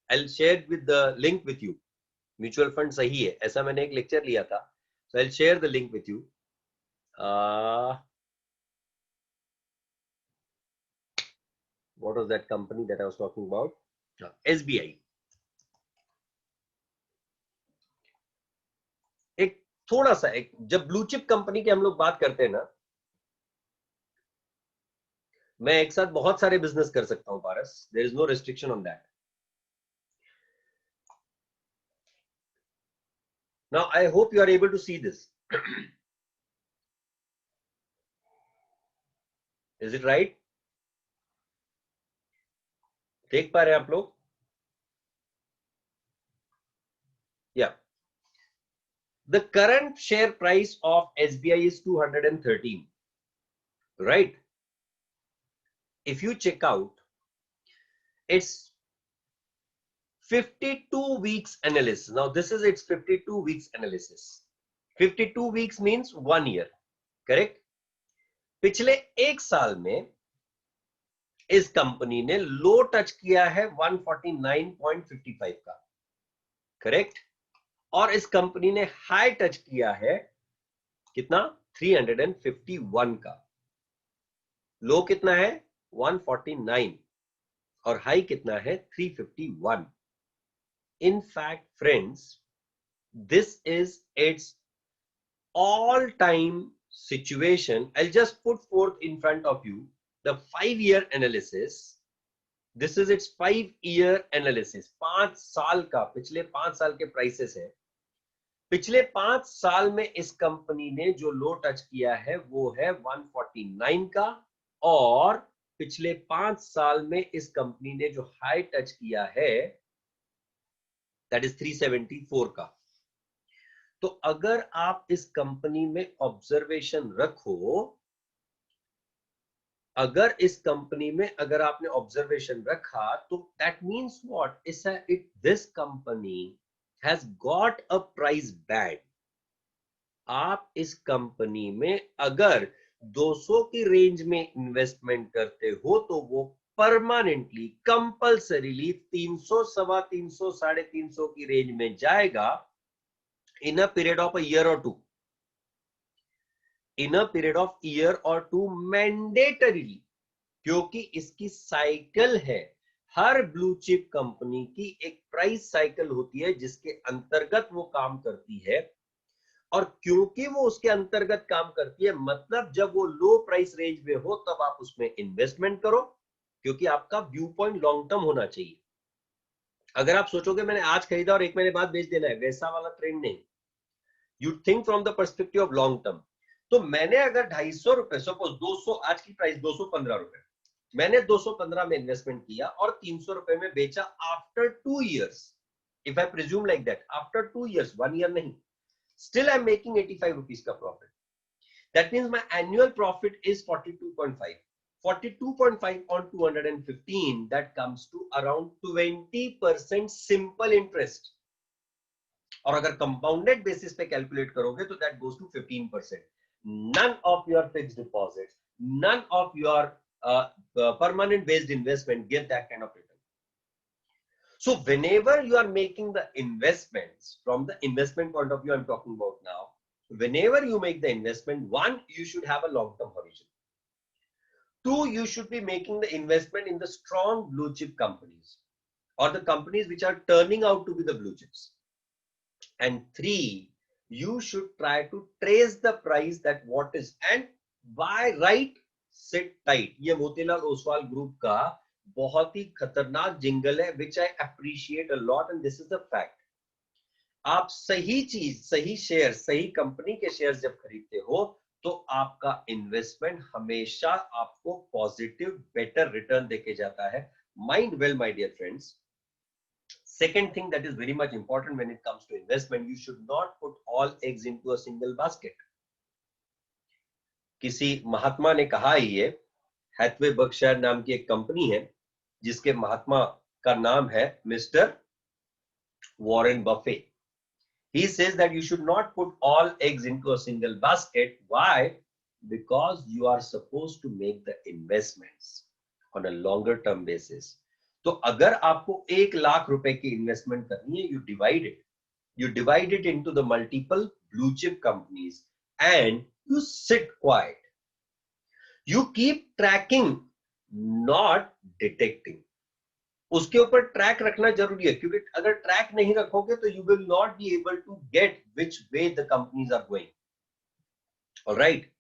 I will share with the link with you. Mutual fund सही है ऐसा मैंने एक लेक्चर लिया था, so I'll share the link with you. What was that company that I was talking about? SBI. एक थोड़ा सा, एक जब ब्लू चिप कंपनी की हम लोग बात करते हैं ना, मैं एक साथ बहुत सारे बिजनेस कर सकता हूं Paras, there is no restriction on that. Now I hope you are able to see this. Is it right? देख पा रहे हैं आप लोग? या the current share price of SBI is 213, right? If you check out its 52 weeks analysis, now this is its 52 weeks analysis. 52 weeks means 1 year, correct? पिछले एक साल में इस कंपनी ने लो टच किया है 149.55 का, करेक्ट? और इस कंपनी ने हाई टच किया है कितना? 351 का। लो कितना है? 149 और हाई कितना है? 351। In fact, friends, this is its all-time situation. I'll just put forth in front of you the 5-year analysis. This is its 5-year analysis. 5 साल का, पिछले 5 साल के प्राइसेस है। पिछले 5 साल में इस कंपनी ने जो लो टच किया है वो है 149 का और पिछले 5 साल में इस कंपनी ने जो हाई टच किया है दैट इज 374 का। तो अगर आप इस कंपनी में ऑब्जर्वेशन रखो, अगर इस कंपनी में अगर आपने ऑब्जर्वेशन रखा तो that means what is it this company has got a price band. आप इस कंपनी में अगर 200 की रेंज में इन्वेस्टमेंट करते हो तो वो परमानेंटली कंपल्सरीली 300, सवा 300, 350 की रेंज में जाएगा in a period of a year or two, in a period of year or two mandatorily, क्योंकि इसकी साइकिल है। हर ब्लू चिप कंपनी की एक प्राइस साइकिल होती है जिसके अंतर्गत वो काम करती है, और क्योंकि वो उसके अंतर्गत काम करती है मतलब जब वो लो प्राइस रेंज में हो तब आप उसमें इन्वेस्टमेंट करो, क्योंकि आपका व्यू पॉइंट लॉन्ग टर्म होना चाहिए। अगर आप सोचोगे मैंने आज खरीदा और 1 महीने बाद बेच देना है, वैसा वाला ट्रेंड नहीं। You think from the perspective of long term. तो मैंने अगर 250 रुपए, सपोज 200, आज की प्राइस 215 रुपए, मैंने 215 में इन्वेस्टमेंट किया और 300 रुपए में बेचा after 2 years. If I presume like that, after 2 years, 1 year नहीं, still I'm making 85 rupees ka profit. That means my annual profit is 42.5. 42.5 on 215, that comes to around 20% simple interest. और अगर compounded basis पे calculate करोगे तो that goes to 15%. None of your fixed deposits, none of your permanent based investment give that kind of return. So whenever you are making the investments, from the investment point of view I'm talking about now, whenever you make the investment, one, you should have a long-term horizon. Two, you should be making the investment in the strong blue chip companies or the companies which are turning out to be the blue chips. And three, you should try to trace the price that what is, and buy right, sit tight. ये Motilal Oswal group का बहुत ही खतरनाक jingle है, which I appreciate a lot, and this is the fact. आप सही चीज, सही share, सही कंपनी के शेयर जब खरीदते हो तो आपका इन्वेस्टमेंट हमेशा आपको पॉजिटिव बेटर रिटर्न देके जाता है। Mind well my dear friends. Second thing that is very much important when it comes to investment, you should not put all eggs into a single basket. किसी महात्मा ने कहा ही है, Hathaway Berkshire नाम की एक कंपनी है जिसके महात्मा का नाम है mister Warren Buffett. He says that you should not put all eggs into a single basket. Why? Because you are supposed to make the investments on a longer term basis. तो अगर आपको 1 लाख रुपए की इन्वेस्टमेंट करनी है, you divide it into the multiple blue chip companies and you sit quiet. You keep tracking, not detecting. उसके ऊपर track रखना जरूरी है, क्योंकि अगर ट्रैक नहीं रखोगे तो you will not be able to get which way the companies are going. Alright,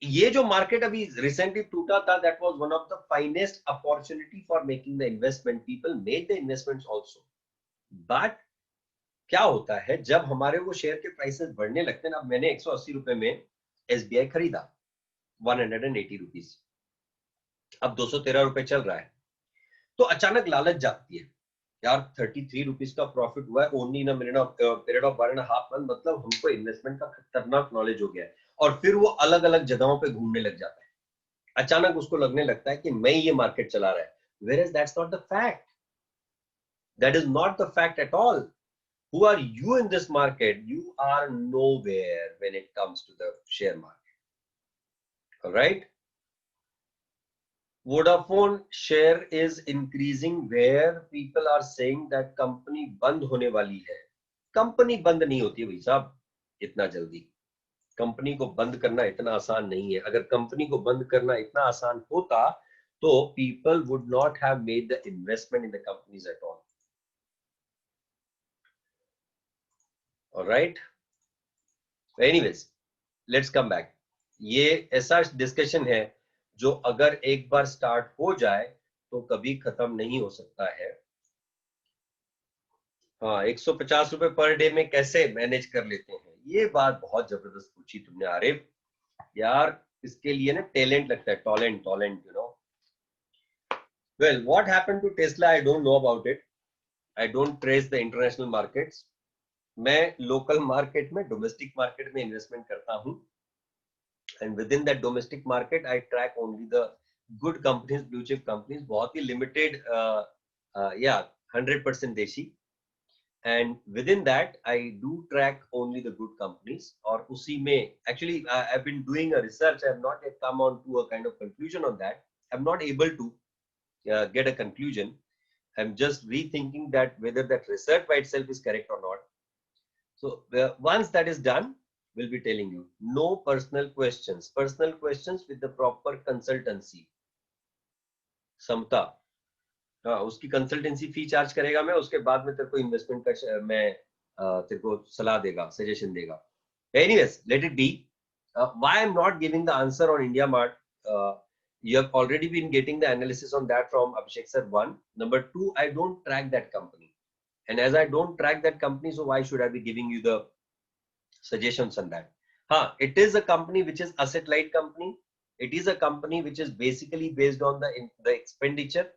ये जो मार्केट अभी रिसेंटली टूटा था, that was one of the finest opportunity for making the investment. People made the investments also, but क्या होता है जब हमारे वो शेयर के प्राइसेस बढ़ने लगते हैं ना। मैंने 180 रुपए में एसबीआई खरीदा, 180 रुपीज, अब 213 रुपए चल रहा है, तो अचानक लालच जाती है, यार 33 रुपीज का प्रॉफिट हुआ है only in a period of 1.5 month, मतलब हमको इन्वेस्टमेंट का खतरनाक नॉलेज हो गया है। और फिर वो अलग अलग जगहों पे घूमने लग जाता है। अचानक उसको लगने लगता है कि मैं ये मार्केट चला रहा है, whereas that's not the fact. That is not the fact at all. Who are you in this market? You are nowhere when it comes to the share market. All right. Vodafone share is increasing where people are saying that company बंद होने वाली है। Company बंद नहीं होती भाई साहब इतना जल्दी। कंपनी को बंद करना इतना आसान नहीं है। अगर कंपनी को बंद करना इतना आसान होता तो people would not have made the investment in the companies at all. All right. Anyways, let's come back. ये ऐसा डिस्कशन है जो अगर एक बार स्टार्ट हो जाए तो कभी खत्म नहीं हो सकता है। हाँ, 150 रुपए पर डे में कैसे मैनेज कर लेते हैं, ये बात बहुत जबरदस्त पूछी तुमने आरिफ। यार इसके लिए ना टैलेंट लगता है, talent, you know. Well, what happened to Tesla, I don't know about it. I don't trace the international markets. मैं local market में, domestic market में investment करता हूँ. And within that domestic market, I track only the good companies, blue chip companies. बहुत ही limited, yeah, 100% देशी. And within that, I do track only the good companies. और उसी में, actually, I've been doing a research. I have not yet come on to a kind of conclusion on that. I'm not able to get a conclusion. I'm just rethinking that whether that research by itself is correct or not. So once that is done, we'll be telling you. No personal questions. Personal questions with the proper consultancy. समता, हाँ, उसकी consultancy fee charge करेगा मैं, उसके बाद में तेरे को investment का मैं तेरे को सलाह देगा, सजेशन देगा. Anyways, let it be. Why I'm not giving the answer on India Mart? You have already been getting the analysis on that from Abhishek sir. One. Number two, I don't track that company. And as I don't track that company, so why should I be giving you the suggestions on that? It is a company which is asset light company. It is a company which is basically based on the expenditure.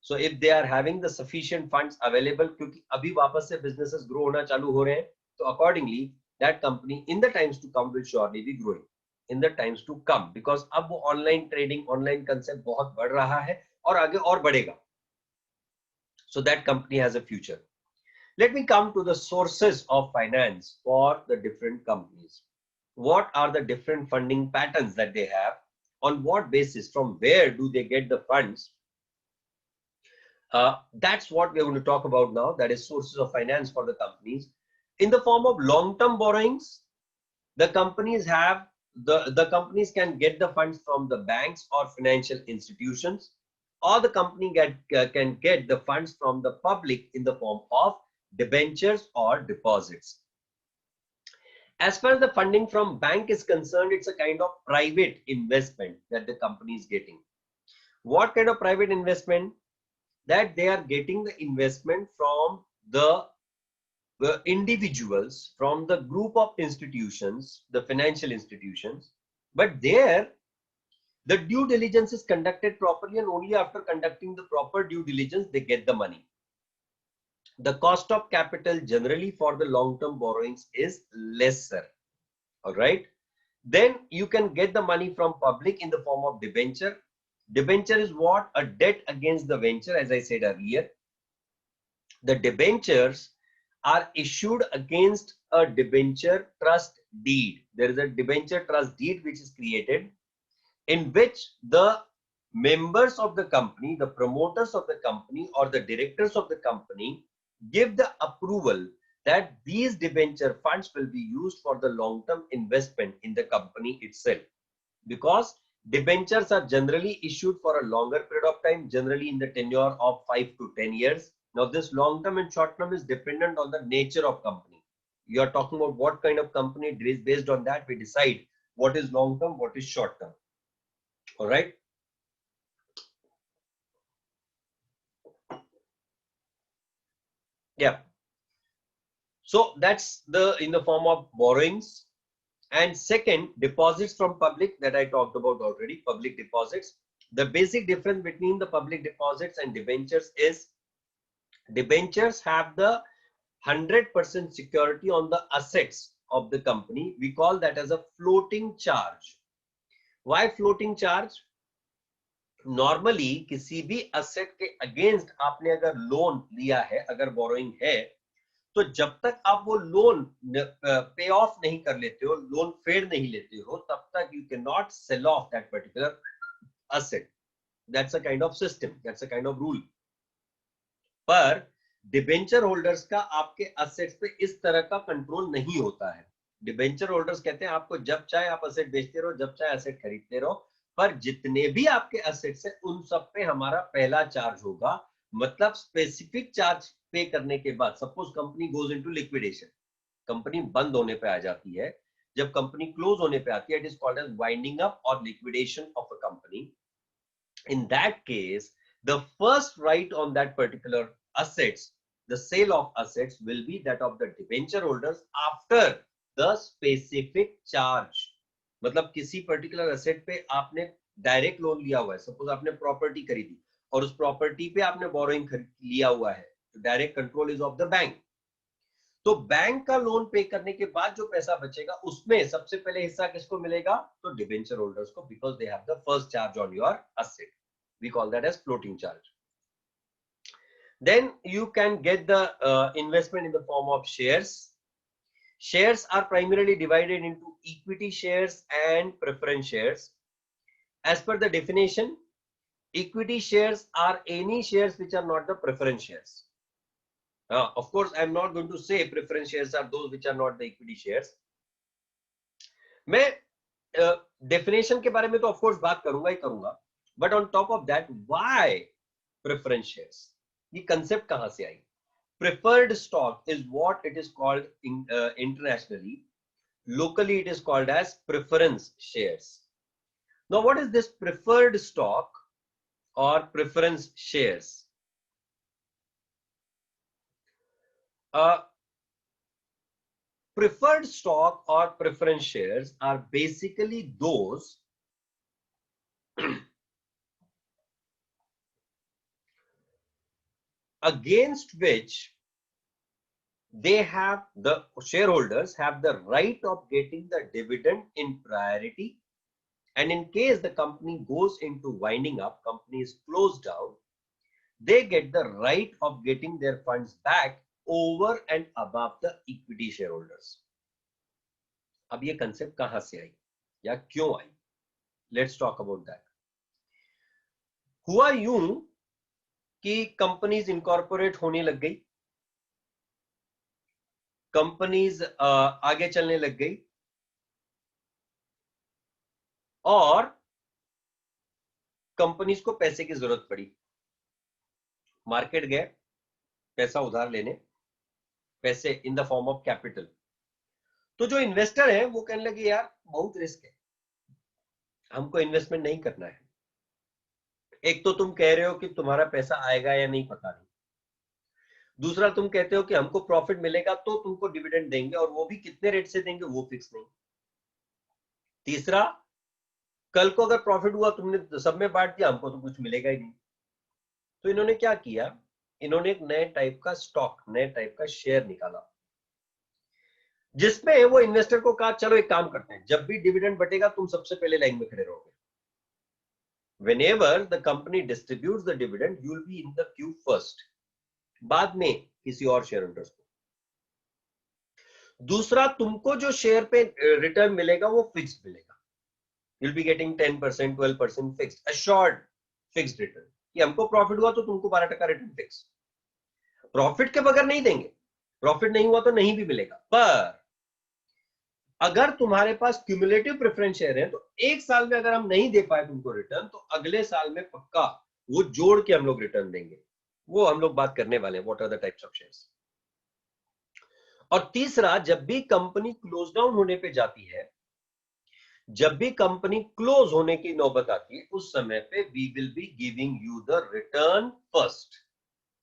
So if they are having the sufficient funds available, क्योंकि अभी वापस से businesses grow होना चालू हो रहे हैं, तो accordingly that company in the times to come will surely be growing in the times to come, because अब वो online trading, online concept बहुत बढ़ रहा है और आगे और बढ़ेगा. So that company has a future. Let me come to the sources of finance for the different companies. What are the different funding patterns that they have? On what basis? From where do they get the funds? That's what we're going to talk about now. That is sources of finance for the companies. In the form of long-term borrowings, the companies have the companies can get the funds from the banks or financial institutions, or the company can get the funds from the public in the form of debentures or deposits. As far as the funding from bank is concerned, it's a kind of private investment that the company is getting. What kind of private investment? That they are getting the investment from the individuals, from the group of institutions, the financial institutions, but there the due diligence is conducted properly, and only after conducting the proper due diligence they get the money. The cost of capital generally for the long-term borrowings is lesser. All right. Then you can get the money from public in the form of debenture. Debenture is what? A debt against the venture, as I said earlier. The debentures are issued against a debenture trust deed. There is a debenture trust deed which is created, in which the members of the company, the promoters of the company, or the directors of the company give the approval that these debenture funds will be used for the long-term investment in the company itself. Because debentures are generally issued for a longer period of time, generally in the tenure of 5 to 10 years. Now, this long-term and short-term is dependent on the nature of company. You are talking about what kind of company it is. Based on that, we decide what is long-term, what is short-term. All right. Yeah. So that's in the form of borrowings. And second, deposits from public that I talked about already, public deposits. The basic difference between the public deposits and debentures is debentures have the 100% security on the assets of the company. We call that as a floating charge. Why floating charge? Normally किसी भी asset के against आपने अगर loan लिया है, अगर borrowing है, तो जब तक आप वो लोन पे ऑफ नहीं कर लेते हो, लोन फेड नहीं लेते हो, तब तक you cannot sell off that particular asset. That's a kind of system, that's a kind of rule. पर डिबेंचर होल्डर्स का आपके असेट्स पे इस तरह का कंट्रोल नहीं होता है. डिबेंचर होल्डर्स कहते हैं आपको जब चाहे आप असेट बेचते रहो, जब चाहे असेट खरीदते रहो, पर जितने भी आपके असेट्स हैं उन सब पे हमारा पहला चार्ज होगा. मतलब स्पेसिफिक चार्ज पे करने के बाद, suppose company goes into liquidation, company बंद होने पे आ जाती है, जब कंपनी क्लोज होने पे आती है, it is called as winding up or liquidation of a company. In that case, the first right on that particular assets, the sale of assets, will be that of the debenture holders after the specific charge. मतलब किसी particular asset पे आपने direct loan लिया हुआ है, suppose आपने property खरीदी और उस प्रॉपर्टी पे आपने बोरोइंग लिया हुआ है, तो direct control is of the bank. तो बैंक का लोन पे करने के बाद जो पैसा बचेगा उसमें सबसे पहले हिस्सा किसको मिलेगा? तो डिबेंचर होल्डर्स को, because they have the first charge on your asset. We call that as floating charge. Then you can get the investment in the form of shares. Shares are primarily divided into equity shares and preference shares. As per the definition, equity shares are any shares which are not the preference shares. Of course, I am not going to say preference shares are those which are not the equity shares. मैं definition के बारे में तो of course बात करूंगा ही करूंगा, but on top of that, why preference shares? ये concept कहां से आई? Preferred stock is what it is called internationally. Locally, it is called as preference shares. Now, what is this preferred stock or preference shares? Preferred stock or preference shares are basically those against which they have, the shareholders have the right of getting the dividend in priority, and in case the company goes into winding up, company is closed down, they get the right of getting their funds back over and above the equity shareholders. अब ये concept कहां से आई या क्यों आई? Let's talk about that. हुआ यूं कि कंपनीज इनकॉर्पोरेट होने लग गई, कंपनीज आगे चलने लग गई, और कंपनीज को पैसे की जरूरत पड़ी, मार्केट गए पैसा उधार लेने, पैसे in the form of capital. तो जो इन्वेस्टर है वो कहने लगे यार बहुत रिस्क है, हमको इन्वेस्टमेंट नहीं करना है। एक तो तुम कह रहे हो कि तुम्हारा पैसा आएगा या नहीं पता नहीं, दूसरा तुम कहते हो कि हमको प्रॉफिट मिलेगा तो तुमको डिविडेंड देंगे, और वो भी कितने रेट से देंगे वो फिक्स नहीं। तीसरा, कल को अगर प्रॉफिट हुआ तुमने सब में बांट दिया, हमको तो कुछ मिलेगा ही नहीं। तो इन्होंने क्या किया, इन्होंने एक नए टाइप का स्टॉक, नए टाइप का शेयर निकाला, जिसमें वो इन्वेस्टर को कहा चलो एक काम करते हैं, जब भी डिविडेंड बटेगा तुम सबसे पहले लाइन में खड़े रहोगे। Whenever the company distributes the dividend, you will be in the queue first, बाद में किसी और शेयर होल्डर्स को। दूसरा, तुमको जो शेयर पे रिटर्न मिलेगा वो फिक्स्ड मिलेगा, you will be getting 10%, 12% fixed, assured fixed return, कि हमको प्रॉफिट हुआ तो तुमको 12% रिटर्न फिक्स, प्रॉफिट के बगैर नहीं देंगे, प्रॉफिट नहीं हुआ तो नहीं भी मिलेगा। पर अगर तुम्हारे पास क्यूमुलेटिव प्रेफरेंस शेयर है तो एक साल में अगर हम नहीं दे पाए तुमको रिटर्न, तो अगले साल में पक्का वो जोड़ के हम लोग रिटर्न देंगे। वो हम लोग बात करने वाले हैं, what are the types of shares. और तीसरा, जब भी कंपनी क्लोज डाउन होने पे जाती है, जब भी कंपनी क्लोज होने की नौबत आती है, उस समय पे we will be giving you the return first,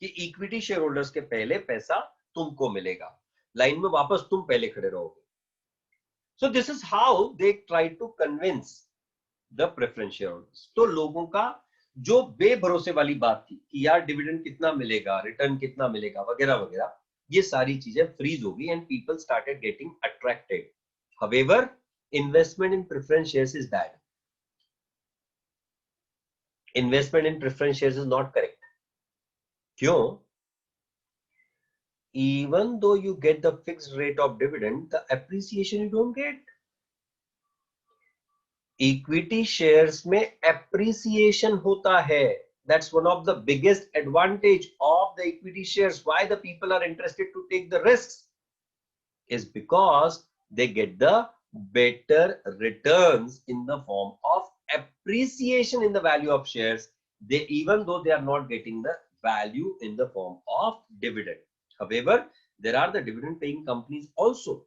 कि इक्विटी शेयर होल्डर्स के पहले पैसा तुमको मिलेगा, लाइन में वापस तुम पहले खड़े रहोगे। So this is how they try to convince the preference shareholders. तो लोगों का जो बेभरोसे वाली बात थी कि यार डिविडेंड कितना मिलेगा, रिटर्न कितना मिलेगा वगैरह वगैरह, ये सारी चीजें फ्रीज हो गई and people started getting attracted. However, investment in preference shares is bad. Investment in preference shares is not correct. क्यों? Even though you get the fixed rate of dividend, the appreciation you don't get. Equity shares में appreciation होता है, that's one of the biggest advantage of the equity shares. Why the people are interested to take the risks is because they get the better returns in the form of appreciation in the value of shares, they, even though they are not getting the value in the form of dividend. However, there are the dividend paying companies also,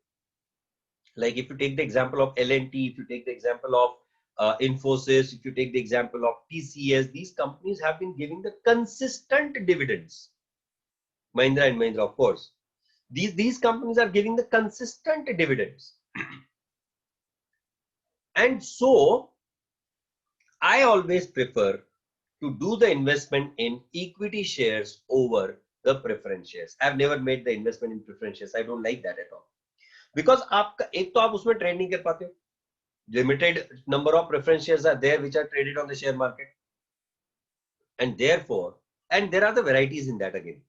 like if you take the example of L&T, if you take the example of Infosys, if you take the example of TCS, these companies have been giving the consistent dividends. Mahindra and Mahindra, of course, these companies are giving the consistent dividends. And so I always prefer to do the investment in equity shares over the preference shares. I have never made the investment in preference shares. I don't like that at all. Because आपका एक तो आप उसमें trade नहीं कर पाते. Limited number of preference shares are there which are traded on the share market. And therefore, and there are the varieties in that again.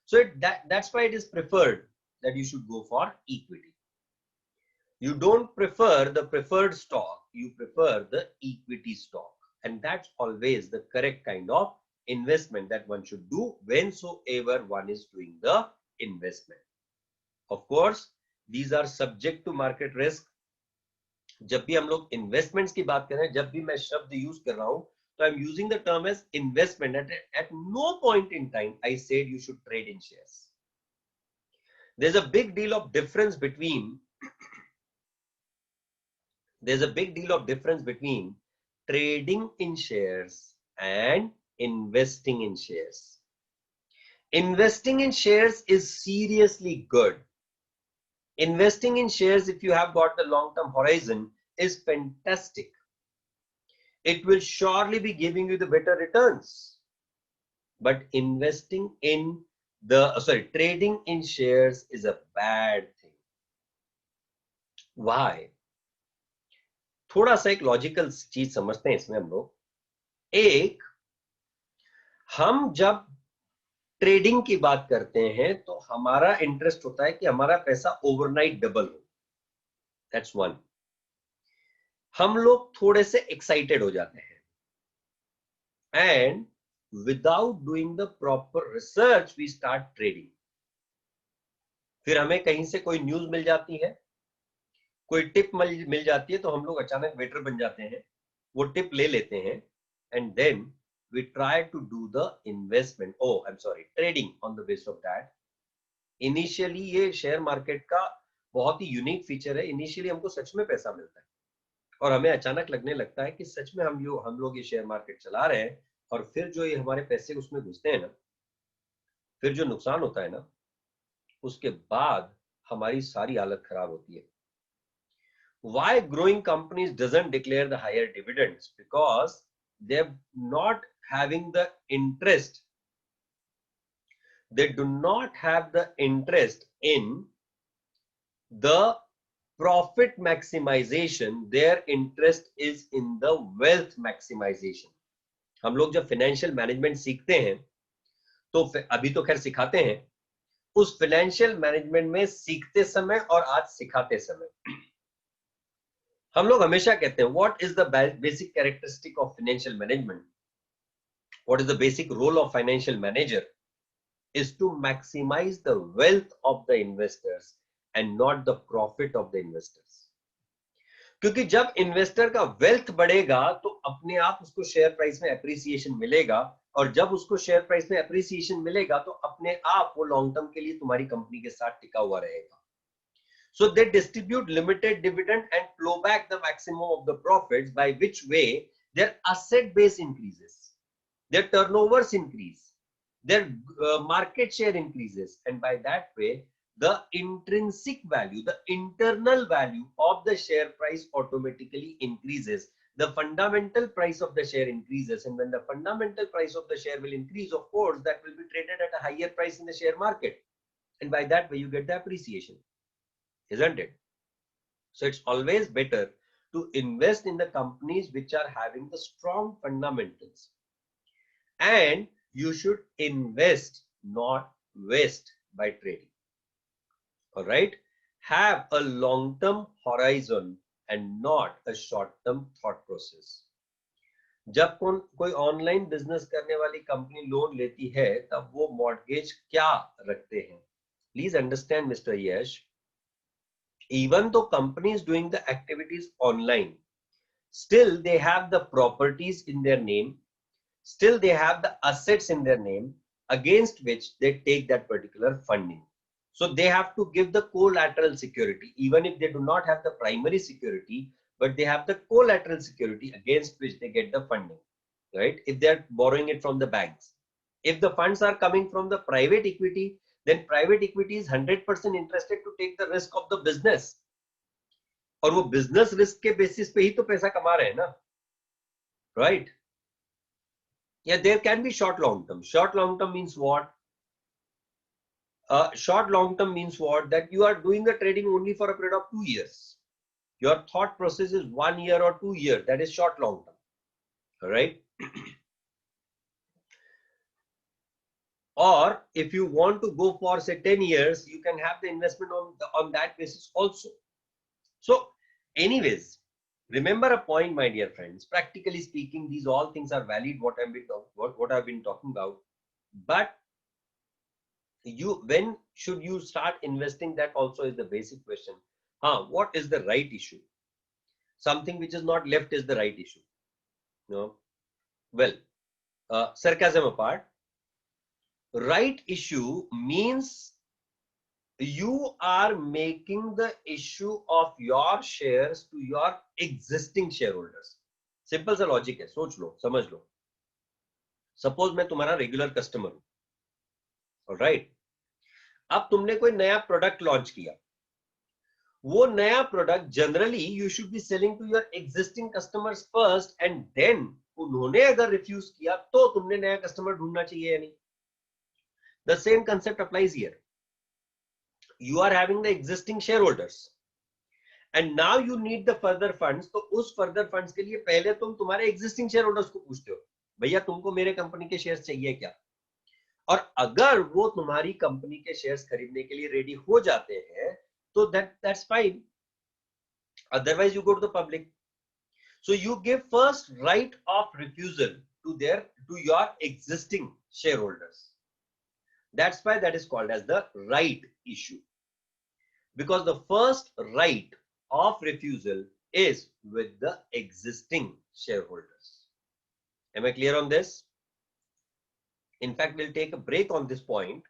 So that's why it is preferred that you should go for equity. You don't prefer the preferred stock, you prefer the equity stock. And that's always the correct kind of investment that one should do whensoever one is doing the investment. Of course, these are subject to market risk. जब भी हम लोग investments की बात कर रहे हैं, जब भी मैं शब्द यूज कर रहा हूं, so I'm using the term as investment. At no point in time I said you should trade in shares. There's a big deal of difference between trading in shares and investing in shares. Investing in shares is seriously good. Investing in shares, if you have got the long-term horizon, is fantastic. It will surely be giving you the better returns. But trading in shares is a bad thing. Why? थोड़ा सा एक logical चीज समझते हैं इसमें हम लोग. एक, हम जब ट्रेडिंग की बात करते हैं तो हमारा इंटरेस्ट होता है कि हमारा पैसा ओवरनाइट डबल हो. That's one. हम लोग थोड़े से एक्साइटेड हो जाते हैं and without doing the proper research we start trading. फिर हमें कहीं से कोई न्यूज मिल जाती है, कोई टिप मिल जाती है, तो हम लोग अचानक वेटर बन जाते हैं, वो टिप ले लेते हैं and then we try to do the investment. Oh, I'm sorry, trading on the basis of that. Initially ये शेयर मार्केट का बहुत ही यूनिक फीचर है. इनिशियली हमको सच में पैसा मिलता है और हमें अचानक लगने लगता है कि सच में हम लोग ये शेयर मार्केट चला रहे हैं, और फिर जो ये हमारे पैसे उसमें घुसते हैं ना, फिर जो नुकसान होता है ना, उसके बाद हमारी सारी हालत खराब होती है. Why growing companies doesn't declare the higher dividends? Because they're not having the interest. They do not have the interest in the profit maximization. Their interest is in the wealth maximization. हम लोग जब financial management सीखते हैं, तो अभी तो खैर सिखाते हैं, उस फाइनेंशियल मैनेजमेंट में सीखते समय और आज सिखाते समय हम लोग हमेशा कहते हैं, what is the basic characteristic of financial management, what is the basic role of financial manager, is to maximize the wealth of the investors and not the profit of the investors. क्योंकि जब investor का wealth बढ़ेगा तो अपने आप उसको share price में appreciation मिलेगा, और जब उसको शेयर प्राइस में एप्रिसिएशन मिलेगा तो अपने आप वो लॉन्ग टर्म के लिए तुम्हारी कंपनी के साथ टिका हुआ रहेगा. So they distribute limited dividend and flow back the maximum of the profits, by which way their asset base increases, their turnovers increase, their market share increases, and by that way the intrinsic value, the internal value of the share price automatically increases. The fundamental price of the share increases, and when the fundamental price of the share will increase, of course that will be traded at a higher price in the share market, and by that way you get the appreciation, isn't it? So it's always better to invest in the companies which are having the strong fundamentals, and you should invest, not waste by trading. All right, have a long-term horizon and not a short-term thought process. जब कोई online business करने वाली company loan लेती है तब वो mortgage क्या रखते हैं? Please understand mister Yash, even though companies doing the activities online, still they have the properties in their name, still they have the assets in their name against which they take that particular funding. So they have to give the collateral security, even if they do not have the primary security, but they have the collateral security against which they get the funding, right? If they're borrowing it from the banks. If the funds are coming from the private equity, then private equity is 100% interested to take the risk of the business. और वो business risk के basis पे ही तो पैसा कमा रहे हैं ना, right? Yeah, there can be short long term. Short long term means what? Short long term means what? That you are doing the trading only for a period of 2 years. Your thought process is 1 year or 2 years. That is short long term. All right. Or if you want to go for say 10 years, you can have the investment on that basis also. So anyways, remember a point, my dear friends. Practically speaking, these all things are valid, what I've been talking about. But when should you start investing? That also is the basic question. What is the right issue? Something which is not left is the right issue. No. Well, sarcasm apart, right issue means you are making the issue of your shares to your existing shareholders. Simple सा logic है, सोच लो, समझ लो. Suppose मैं तुम्हारा regular customer हूं, alright. अब तुमने कोई नया प्रोडक्ट लॉन्च किया. वो नया product generally you should be selling to your existing customers first and then उन्होंने अगर रिफ्यूज किया तो तुमने नया कस्टमर ढूंढना चाहिए या नहीं. The same concept applies here. You are having the existing shareholders and now you need the further funds. तो उस further funds के लिए पहले तुम तुम्हारे existing shareholders को पूछते हो, भैया तुमको मेरे कंपनी के शेयर्स चाहिए क्या? और अगर वो तुम्हारी कंपनी के शेयर्स खरीदने के लिए रेडी हो जाते हैं तो that's fine. Otherwise you go to the public. So you give first right of refusal to your existing shareholders. That's why that is called as the right issue. Because the first right of refusal is with the existing shareholders. Am I clear on this? In fact, we'll take a break on this point